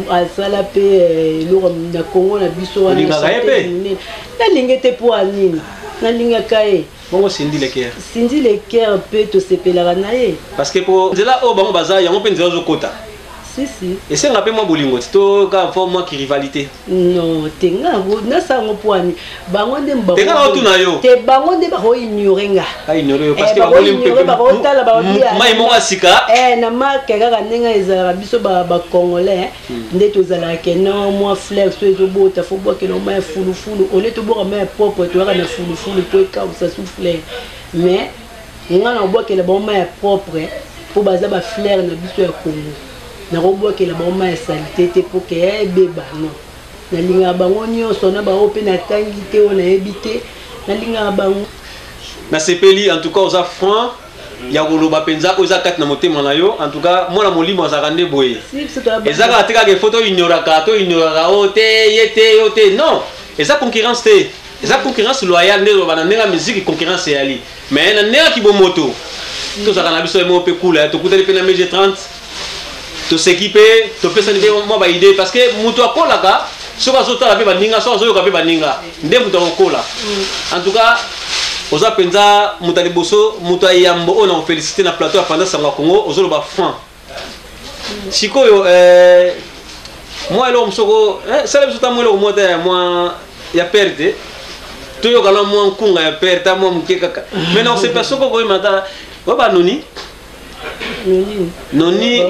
asala pe lo na Congo na biso wana na linga te po anini na linga kae bongo Cindy le cœur pe to sepela na ye parce que pour de là au bango baza yango pe nzela zo kota. Si. Et c'est un peu moins bolingo, c'est tout cas forme qui rivalité. Non, tenga na sango poani. Bango de mba. Tenga otu na yo. Te bango de ba ho ignorenga. Ah ignorer parce que ba bolingo ba ho tala ba bia. Mai mo asika. Na ma kaka nenga ezala biso ba congolais. Nde tozala ke non moi flex so ezo bota fo boa ke no mai fulu au lieu to boa mai propre to ra na fulu po ka ça souffler. Mais ngana boa ke la ba mai propre pour baza ba fleur na biso ya Congo. Na robo ke la bomba ya salité te pour que beba non na linga bango nyonso na ba ope na tangi te on a habité na linga bango na sepeli en tout cas aux francs ya koloba penza oza kat na motema na yo en tout cas moi la molimo za rande boye ezaka atika ke photo ignoraka ote yete non eza concurrence te eza concurrence loyale ne ba na nela musique concurrence yali mais na nela ki bo moto to za kana biso mo pe kula to kutali pe na meje 30 to s'équiper to pesa nibe mo ba idée parce que muto akolaka soka zota la pe baninga soka zoyoka pe baninga nde muto akola en tout cas oza penza muta liboso muto ayambo ona on féliciter na plateau pendant sanga Congo ozolo ba fan sikoyo moi lo msoko sala biso ta mo lo mo ta moi ya perte to yo kala mo nkunga ya perte mo mkeka mais non c'est pas soko ko mata wa ba noni Noni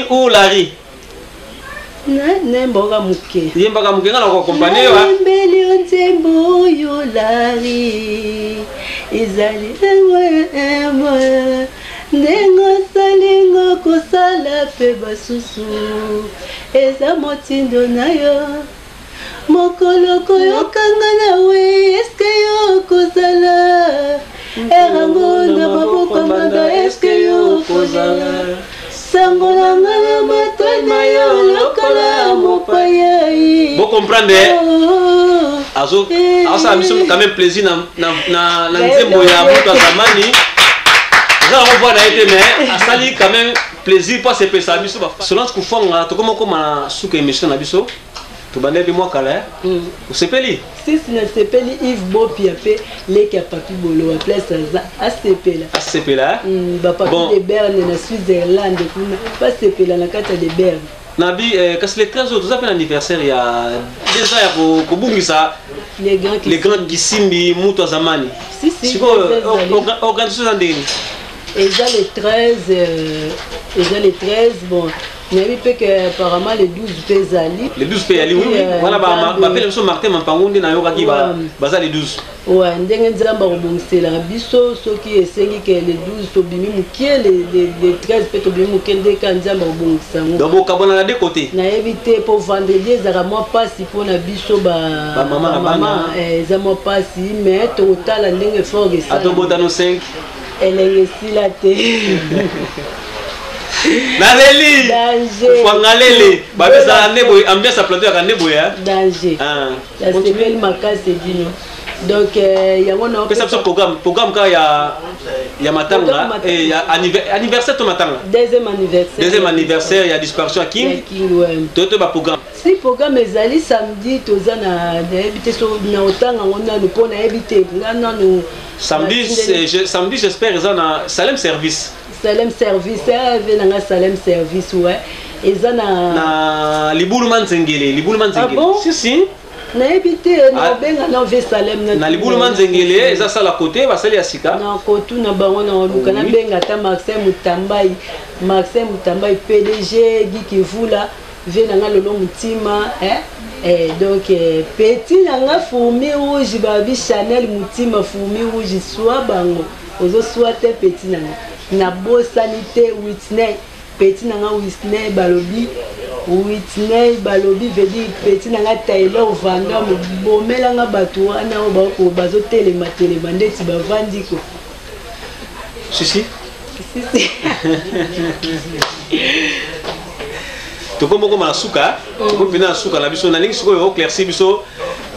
ou Larry. Nemboga muke. Yembaga muke ngala ko compagnie wa. Mbeli ontembo yo Larry. Izali ewa. Nengo salingo kosala pe basusu. Eza motindo na yo. Mokolo koyokanga nawe eske yo kozala. Erango na maboko manda eske yo kozala. sango na ngana matana yo lokola mopaya yi. Vous comprenez? Azo ça me fait quand même plaisir na nzembo ya mutu zamani. Ça on voit na été mais asali quand même plaisir pas se pesa biso ba. Selon ce qu'on fait to comme suka émission na biso. To bande bi moi kala. Vous sepeli? Si na sepeli Yves Bopia pe leki ya papi bolo wa place za asepela. Asepela? Ba papi de Berne na Switzerland kuna pas sepela na kata de Berne. Nabi kasi les 13 autres appels anniversaire il y a déjà ya ko bungisa les grands kisimbi mutu zamani. Si organisation za ndeni. Et ça les 13 bon. Il y a que apparemment les 12 pays ali. Les 12 pays ali, oui. Voilà, appelle le Martin Mampangondi na yoka ki baza les 12. Ouais, ndenge nzamba robongse la biso soki esengi que les 12 to bimi mukie les 13 peut to bimi mukende ka nzamba robongsa ngo. Donc au kabona na deux côtés. Na éviter pour vendredi ezaka moi pasi pour na biso ba maman za moi pasi mais total ndenge fort que ça. Atobota no 5. Elle est la té. Naleli danger wangalele babeza nebo ambiance à plateau ya nebo ya danger la semaine makase dino donc yango na pesa programme ka ya matanga et anniversaire to matanga deuxième anniversaire ya disparition King toto ba programme si programme ezali samedi toza na habité so na otanga ngona no pona habité ngana no samedi j'espère ils na Salem service Salem service venanga Salem service ouais ezana na libuluman zengele si na habité na benga na ve Salem na libuluman zengele eza sala côté basali ya sika na kotu na bango na luka na benga ta Maxime Mutambai PDG Gikivula venanga lolo mutima donc petit nanga fourmi rouge babi Chanel mutima fourmi rouge soit bango ozo soit petit nanga na bo sanité Whitney petit nanga Whitney balobi veut dire petit nanga Taylor Vandor bomelanga bato wana ba bazo telema ndeti bavandi ko si to comme na suka ko pina suka na biso na lingi siko yo clairci biso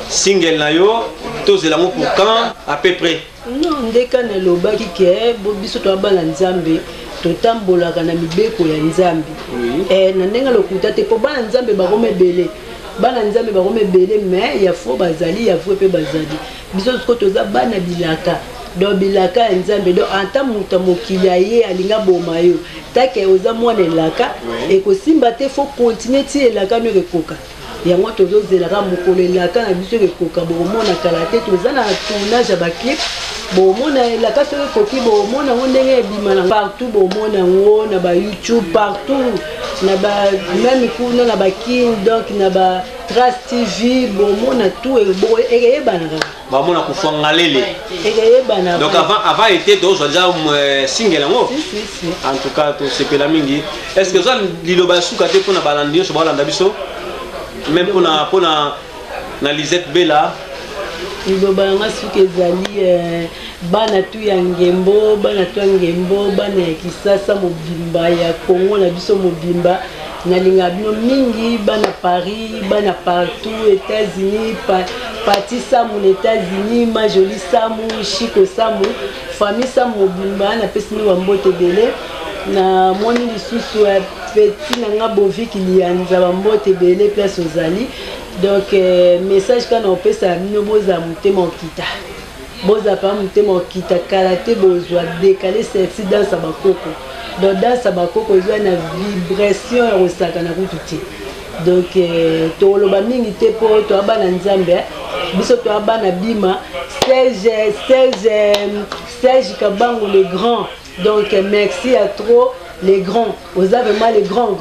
single na yo to zelango pour quand à peu près non ndeka na lobaki ke biso to abala nzambe to tambolaka na mibeko ya nzambe na ndenga lokuta te po bana nzambe bakomebele mais ya fo bazali ya fo pe bazali biso ko toza bana bilaka do bilaka ya nzambe do anta muta mokili ye alinga boma yo take oza mwana elaka ekosimba te fo continuer ti elaka no ekoka yango tozozelaka mokolo elaka na biso ekoka bomona kala te toza na tournage ya baclip bomona elaka soki ekoki bomona ngo ndenge ebima na partout bomona ngo na ba YouTube partout na ba même kuna na ba King donc na ba Trace TV bomona tout eyebanaka bamona kufanga lele eyebanaka donc avant était déjà single yango si en tout cas to sepela mingi est-ce que ça liloba suka te pona balandi so balanda biso même pona na Lisette Bella liloba nga suka ezali bana tu ya ngembo bana ya Kisasa mobimba ya Congo na biso mobimba nalinga bino mingi bana Paris bana partout États-Unis Pati Samu les États-Unis Majoli Samu Chico Samu famille Samu mobimba na pesi ni wambote bele na moni lisusu ya petit nanga boviki lianza wambote bele place ozali donc message kana opesa bino boza mutema okita boza pa mutema okita karaté bozwa décaler sexy dans sa bakoko donc dans sa bakoko ezwa na vibration ya osaka na kututi donc toloba mingi te po to abana nzambe biso to abana bima Serge Kabango le grand donc merci à trop les grands vous avez vraiment les grands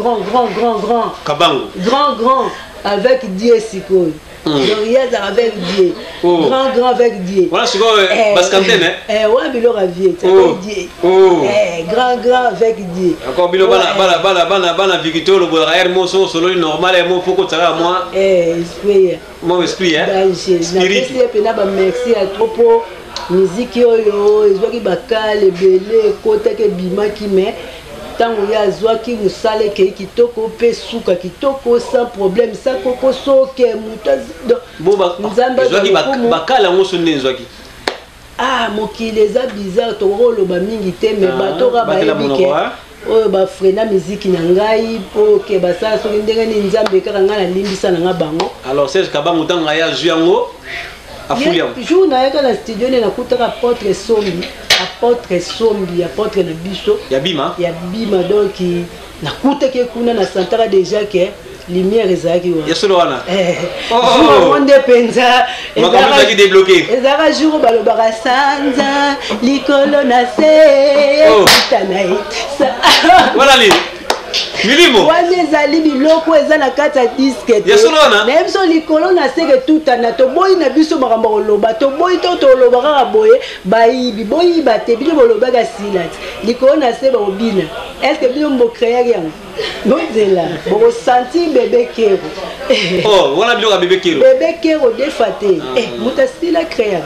Kabango grand avec Dieu Siko donc il y a avec Dieu grand avec Dieu voilà c'est quoi bascantene ouais bilo ravier avec Dieu grand avec Dieu encore bilo bana Victor le boire mo solo normal et mo poko tsara moi esprit mon esprit spirit na ba merci à trop pour musique yo ezwaki bakale belé kota ke bimaki mais ntango ye azwaki mosala ekei kitoko mpe suka kitoko sans problème sa koko soki moto nzambe bakala yango so nde ezwaki mokili eza bizarre tokoloba mingi te me bato oka bayebi ke oyo bafrena miziki na ngai mpo ke basala soki ndenge nini nzambe kaka ngai nalimbisa na nga bango alors Serge Kabangu ntango aye azwi yango afuli yango jour nayaka na studio nde nakutaka apôtre sombi apôtre na biso ya bima donc nakutaki kuna na santaka déjà ke lumière ezalaki wana jour nde mpenza ezalaka jour balobaka sanza likolo na se tanaye milimo wana ezali biloko eza na kati ya diske te na biso likolo na seke tutana toboyi na biso makambo koloba toboyi to toloba kaka boye bayibi boyiba te bino bolobaka sila te likolo na se bakobina estce bino bokreaki yango nozela bokosanti bebe kero wana biloko ya bebe kero bebe kero defa te moto asila kreaka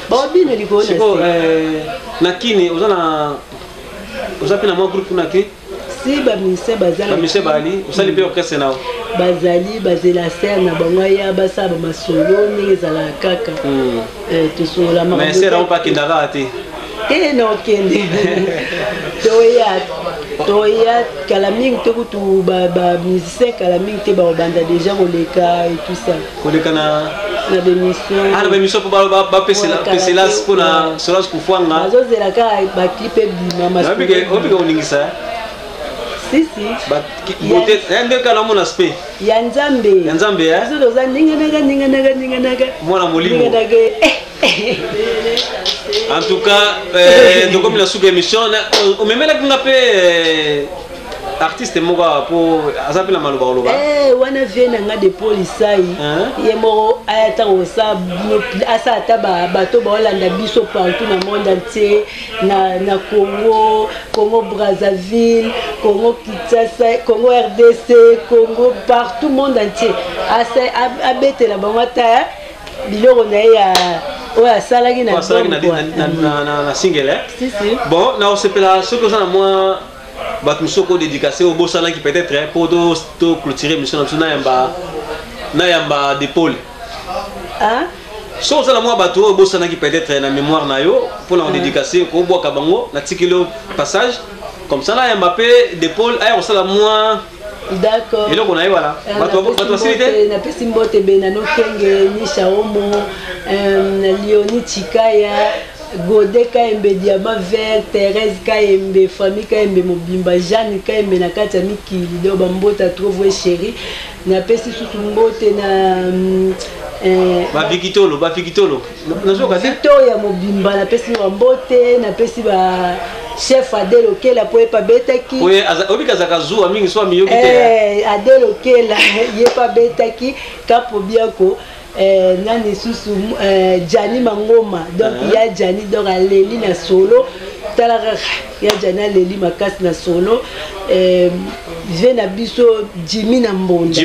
bakobina likolo na kini oza mpe na mwa groupe kuna ke si bamise bazali osali mpe orchestre nao bazali bazela ser na bango aya basala bamasolo ndenge ezalaka kaka tosolola makambo akendaka te te na okende toya kala mingi te kutu bamusicien kala mingi te bakobanda déjà koleka et tout ça koleka na bémission mpo bapesela mpona solage kufwanga bazozela kaka baclip ebima oningisa nde kala mona spe ya nzambe biso toza ndinganaka mwana molimo en tout cas tokomi na suka émission omemelaki nga mpe artiste moko po aza mpe na maloba koloba wana vie na nga depo lisai ye moko ayata asala ata bato baolanda biso partout na monde entier na Congo Brazzaville, Congo Kinshasa, Congo RDC, Congo partout monde entier abetela bango ata biloko na ye oyo asalaki na single bon na osepela soki oza na mwa bato mosusu kodédicacé obosanaki peut-être mpo to clôturer émission na biso nayamba d'épaule so oza na mwa bato oyo obosanaki peut-être na mémoire na yo mpona kodédicacé kobwaka bango natikeli yo passage comme ça nayamba mpe d'épaule aya kosala mwa d'accord eloko na ye wana bato basili te napesi mbote benano kenge nisha omo lioni chikaya Godé Kaembe Diamant Vert, Thérèse Kaembe, Famille Kaembe Mobimba, Jeanne Kaembe na kati ya mikili do bambota trouve chéri na pesi susu mbote na Vikitolo nazoka te Victoria Mobimba na pesi mbote na pesi ba chef Adelo Kela po epa betaki obika zakazu mingi so miyoki te Adelo Kela yepa betaki kapo biako nani susu Jani Mangoma donc il y a Jani donc aleli na solo talaka ya Jani aleli makasi na solo vena biso Jimmy na Mbonda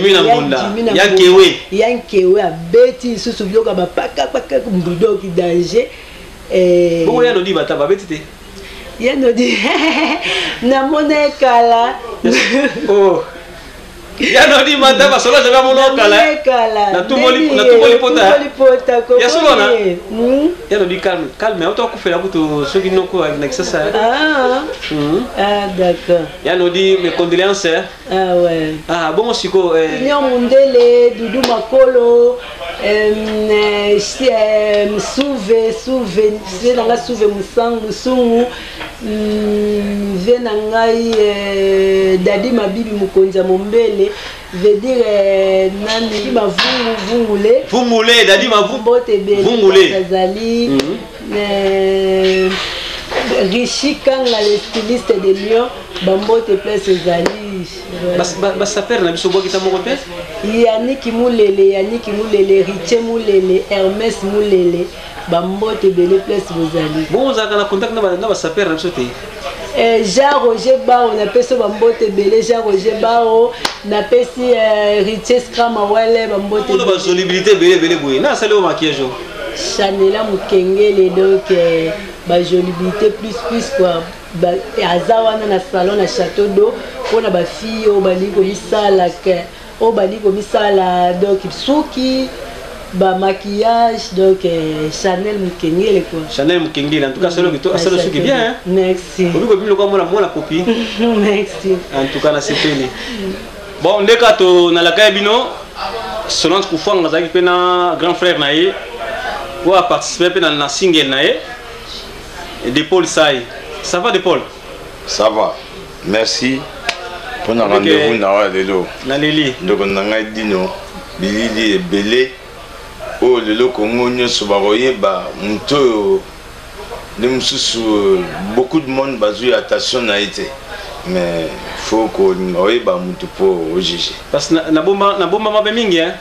yankewe abeti susu byoka bapaka mbudo ki danger bongo ya nodi bata babeti te ya nodi na mona kala ya nodi mata basola jaga mono kala na tumoli pota ya solona ya nodi calme auto kufela kutu soki noko na kisasa d'accord ya nodi mes condoléances ouais bon siko Nyo Mundele Dudu Makolo Souve nanga Souve Musungu vena ngai Dadi Mabibi Mukonza Mombele veut dire nani vungule Dadi Vungule Zali Rishi Kanga le styliste de Lyon Bambote Place Zali basa père na biso boki tamoko pe Yannick Mulele Richie Mulele Hermès Mulele Bambote Bele Place Zali bon za kana contact na basa père na biso te Jean Roger Bao na peso Bambote Bele Jean Roger Bao na pesi Richie Scrama Wale Bambote Bele ba solubilité bele boye na sali au maquillage Chanela Mukengele donc bajolibité plus quoi aza wana na salon na château d'eau mpona bafille oyo balingi komisala donc suki maquillage donc Chanel Mukengele quoi. Chanel Mukengele en tout cas c'est le suki bien hein. Merci. Obi ko bilo ko mona copie. Merci. En tout cas na sepeli. Bon ndeka to na la kabino Solange Kufwanga zaki pe na grand frère na ye pour participer pe na single na ye de Paul Sai. Ça va de Paul? Ça va. Merci. Pour un rendez-vous na lelo. Na leli. Donc on a dino bilili e belé. Oh le Congo nyonso bakoyeba muto de mususu beaucoup de monde bazui attention na été mais faut qu'on oyeba muto po juger parce que na bomba mabe mingi hein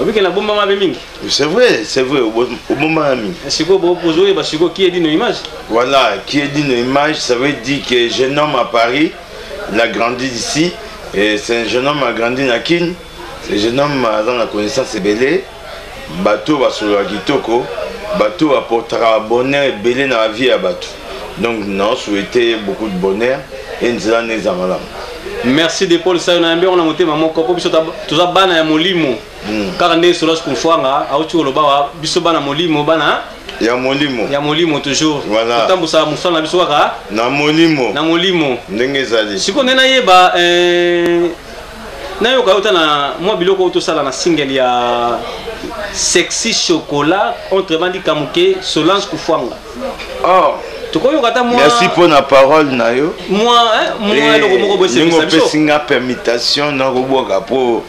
obike na bomba mabe mingi c'est vrai au moment ami siko bo pozo ba siko qui est dit nos images voilà qui est dit nos images ça veut dire que jeune homme à Paris il a grandi ici et c'est un jeune homme a grandi na Kin c'est jeune homme dans la connaissance belé bateau va sur la kitoko bateau apportera bonheur belé dans la vie à bateau donc non souhaiter beaucoup de bonheur et nous allons les amalam. Merci de Paul Sayo na mbe on a monté maman ko biso toza bana ya molimo car ndé Solange Kufwanga auti oloba wa biso bana molimo bana ya molimo toujours voilà tambusa musala biso kaka na molimo ndenge zali siko nena yeba na yo ka na moi biloko to sala na single ya Sexy Chocolat autrement dit Kamuke Solange Kufwanga. Oh merci pour la parole nayo. Moi le moko bosse singa permutation na roboka pour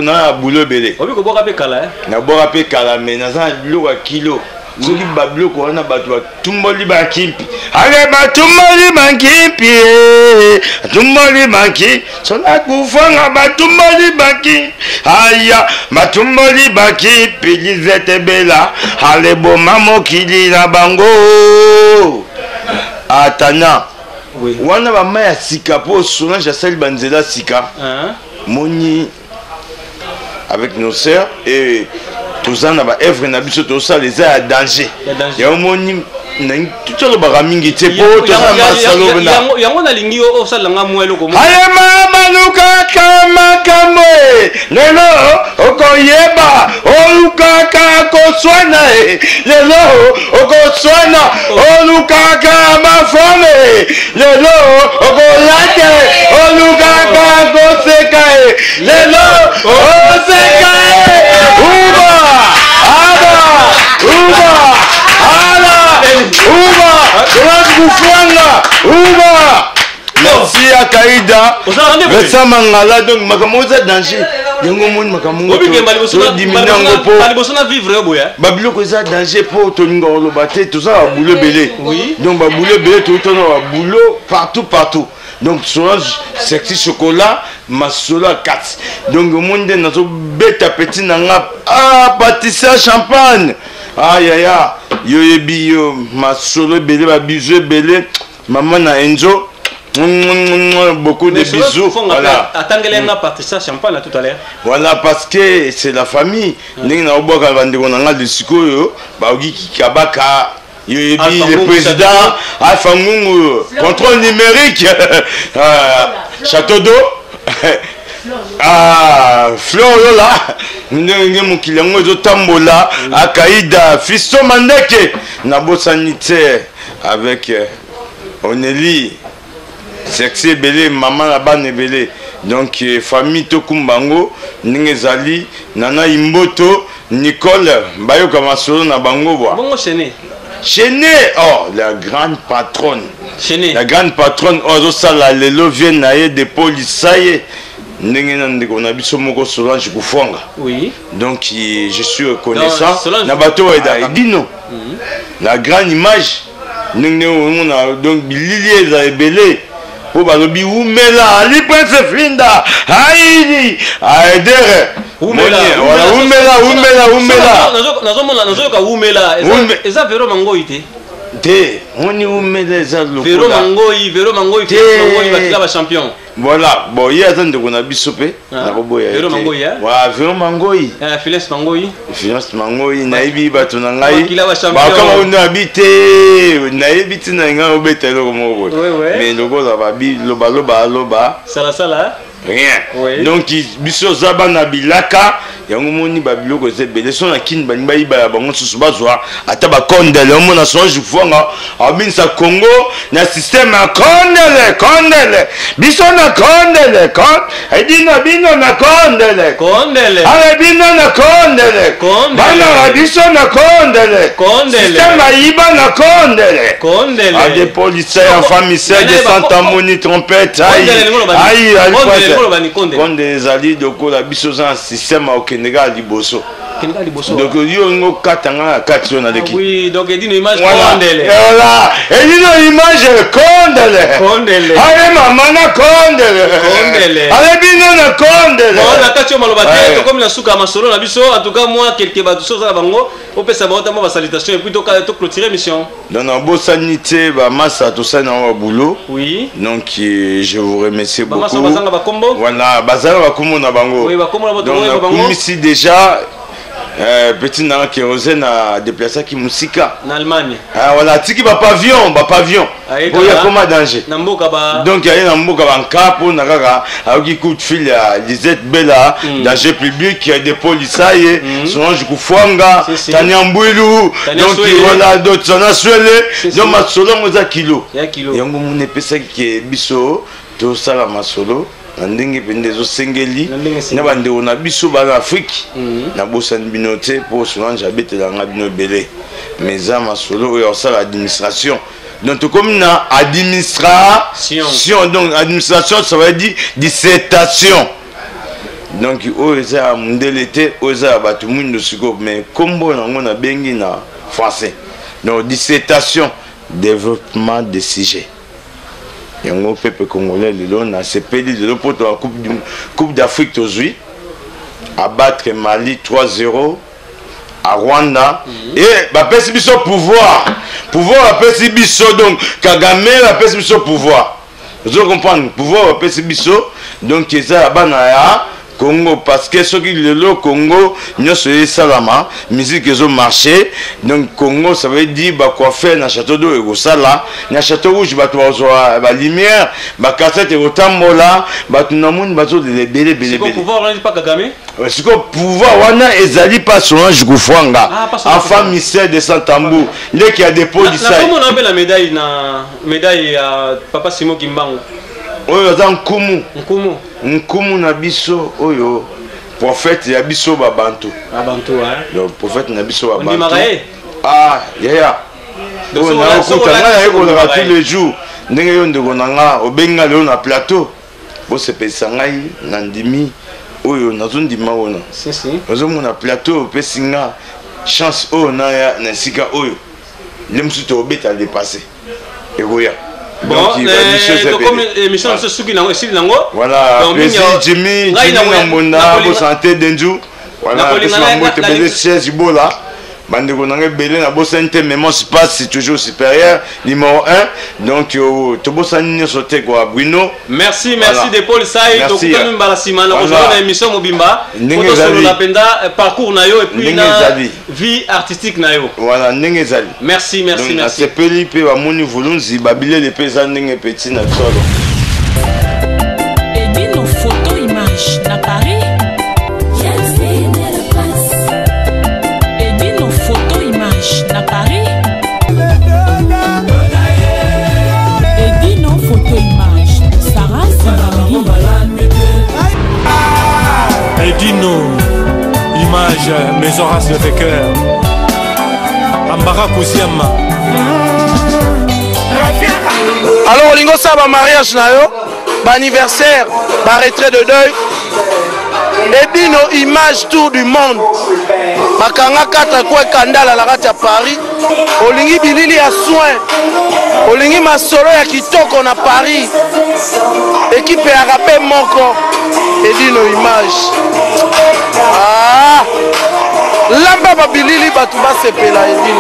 na boulot belé. Obi ko boka pe kala na boka pe kala mais na za loka kilo. Soki bablo ko na bato tumboli bakimpi. Ale batumboli bakimpi. Tumboli bakimpi. Solange Kufwanga batumboli bakimpi. Aya batumboli bakimpi Lisette Bella. Ale boma mokili na bango. Atana. Oui. Wana ba maya sika po Solange asali banzela sika. Moni avec nos sœurs et tous en a œuvre na biso to ça les a danger ya moni tout le baramingi te po to ça masalo na yango na lingi o sala nga mwelo ko aye mama luka kama kamwe lelo okoyeba oluka ka ko swana lelo okoswana oluka ka mafame lelo okolate oluka ka ko seka lelo oseka Solange Kufwanga merci à Kaïda Vincent Mangala donc makamoza danger yango moni makamongo to vivre boya babiloko eza danger pour toninga olobate tout ça boulot belé donc ba boulot belé tout on a boulot partout donc Solange Sexy Chocolat masola 4 donc au monde nazo beta petit nanga pâtisserie champagne aïe yoyebi yo masolo belé ba bisou belé maman na Enzo beaucoup de bisous voilà atangele nga pâtisserie champagne tout à l'heure voilà parce que c'est la famille ndenge na oboka bandeko nanga de sikoyo ba ogi kabaka yoyebi le président Alpha Ngungu contrôle numérique château d'eau Fleur là ndenge mokili yango ezotambola Akaïda Fisto Mandeke na bosanité avec Oneli Sexy belé maman la bane belé donc famille Tokumbango ndenge zali Nana Imboto Nicole bayoka masolo na bango boa bongo Chené oh la grande patronne Chené la grande patronne ozo sala lelo vient naie de polisaye ndenge na ndeko na biso moko Solange Kufwanga oui donc je suis reconnaissant na bato eda dino la grande image ndenge on donc bilili eza ebele po balobi umela ali prince finda haidi aedere umela umela nazomona nazoka umela eza vero mango ite Te, on y met les autres. Véro Mangoï, Batila va champion. Voilà, bon, il y a tant de qu'on a bisopé. Véro Mangoï, hein? Ouais, Véro Mangoï. Phyllis Mangoï. Phyllis Mangoï, Naïbi Batonangaï. Qui va champion. Bah, comment on a habité, Naïbi Tinanga, au bétel, mais le gars va bi, loba. Sala. Rien. Oui. Donc, biso zaba na bilaka, yango moni babilo ko zebele son akin banba iba bango susuba zwa ata ba kondele mo na son jufonga abinsa Congo na système kondele biso na kondele edina bino na kondele ale bino na kondele bana biso na kondele système iba na kondele a des policiers en famille de Santa Moni trompette aïe kondele zali dokola biso za système okendega liboso donc yo ngo katanga kati on a l'équipe oui donc edino image kondele voilà edino image kondele ale mama na kondele ale bino na kondele on a kati maloba te to comme la suka masolo na biso en tout cas moi quelque bato so za bango on peut savoir tellement salutation et puis to clôturer mission donc na bo sanité ba massa to ça na boulot oui donc je vous remercie beaucoup massa bazanga ba kombo voilà bazanga ba kombo na bango oui ba kombo na bato na bango ici déjà petit na kérosène a déplacé qui musika en Allemagne voilà tiki ba pavillon pour ya comme danger donc il y a un mboka ba nkapo na kaka aoki coup de fil à Lisette Bella danger public il y a des policiers souvent je kufwanga tanyambwilu donc voilà d'autres na swele donc masolo moza kilo yango mune pesa ki biso to sala masolo ndenge pende zo sengeli na bande ona biso ba Afrique na bosani binote pour solange abetela nga bino belé mais za masolo oyo sala administration donc comme na administration donc administration ça veut dire dissertation donc oyo za mundelete oyo za batu mundo siko mais kombo nango na bengi na français donc dissertation développement des sujets yango peuple congolais lelo na sepeli lelo poto la coupe d'Afrique aujourd'hui abattre Mali 3-0 à Rwanda et ba pesi biso pouvoir ba pesi biso donc Kagame ba pesi biso pouvoir vous comprenez pouvoir ba pesi biso donc eza bana ya Congo parce que ce qui le Congo nous sommes salama musique ils ont marché donc Congo ça veut dire bah quoi faire na château d'eau et sala na château rouge bah toi ba lumière bah cassette et otambola bah tout le monde bah tout les belé pouvoir on dit pas Kagame c'est que pouvoir wana ezali pas souvent je kufwanga enfant mystère de Santambu dès qu'il y a des policiers comment on appelle la médaille à Papa Simon Kimbangu oyo za nkumu na biso oyo prophète ya biso ba bantu le prophète na biso ba bantu yaya donc na okutanga ekolaka tous les jours ndenge yo ndeko nanga obenga lelo na plateau bosepelisa ngai na ndimi oyo nazondima wana ozomona plateau opesi nga chance oyo naya na esika oyo nde mosusu toobeta dépassé ekoya bon, comme émission de Suki Nango, ici Nango. Voilà, Jimmy, Mbonda, pour santé d'Enjou. Voilà, pour te baiser chaise Ibola. Bande Gonanga Belé, na Bossante, mais mon espace c'est toujours supérieur, numéro 1. Donc, tu bosses à sauter quoi, Bruno. Merci de Paul Saïd. Donc, tu as Balasima, nous rejoignons l'émission Mobimba. Photo sur la Penda, parcours Nayo et puis la vie artistique Nayo. Voilà, Nengezali. Merci. C'est Peli, Peba Mouni Voulunzi, Babilé, les paysans Nenge Petit, Natsolo. Et dit nos photos, images, à Paris. À Paris et dit nos photos images Sarah Savamiri et dit nos images mes Horace de cœur Ambara Kousiama alors lingo saba mariage na yo ba anniversaire ba retrait de deuil et dit nos images tour du monde bakanga kata kwa kandala la kati ya Paris olingi bilili ya soin olingi masolo ya kitoko na Paris équipe ya rapé moko et dit nos images lamba ba bilili batu ba sepela et dit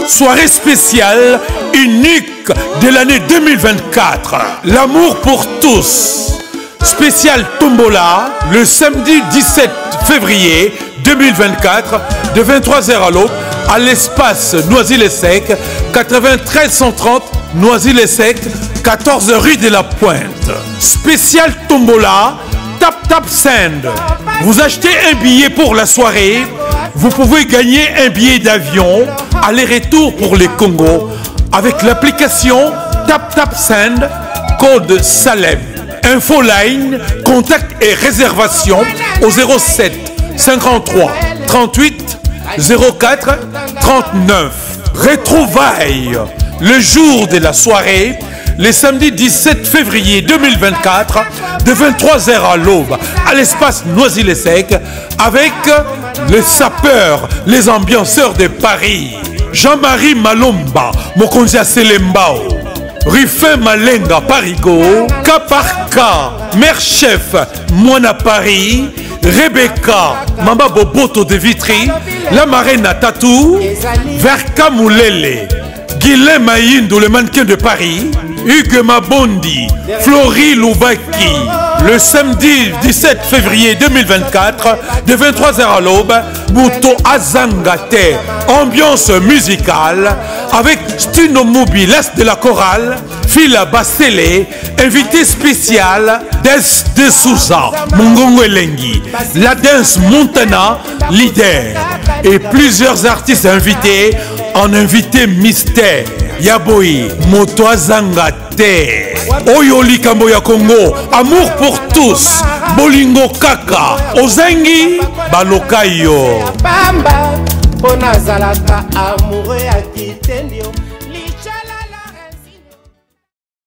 Soirée spéciale unique de l'année 2024. L'amour pour tous. Spécial Tombola le samedi 17 février 2024 de 23h à l'aube à l'espace Noisy-le-Sec, 93 130 Noisy-le-Sec, 14 rue de la Pointe. Spécial Tombola, Tap Send. Vous achetez un billet pour la soirée, vous pouvez gagner un billet d'avion aller-retour pour les Congo avec l'application Tap Send, code Salem. Info line, contact et réservation au 07 53 38 04 39. Retrouvailles le jour de la soirée, le samedi 17 février 2024 de 23h à l'aube à l'espace Noisy-le-Sec avec les sapeurs, les ambianceurs de Paris. Jean-Marie Malomba, Mokonzi Selembao, Ruffin Malenga Parigo, cas par cas, mère chef, Moana Paris, Rebecca, Mamba Boboto de Vitry, la marraine à Tatou, Verka Moulele, Guilain Maïndou, le mannequin de Paris, Hugues Mabondi, Florie Loubaki, le samedi 17 février 2024, de 23h à l'aube, Bouto Azangate, ambiance musicale, avec Stino Moubi, l'Est de la chorale, Fila Bassele, invité spécial, Des de Souza, Mongongo Elengi, la danse Montana, leader, et plusieurs artistes invités en invité mystère. Yaboui, Moto Azangate, Oyoli Kamboya Congo, amour pour tous, Bolingo Kaka, Ozengi, Balokayo. Pamba, on a zalaka amoureux à qui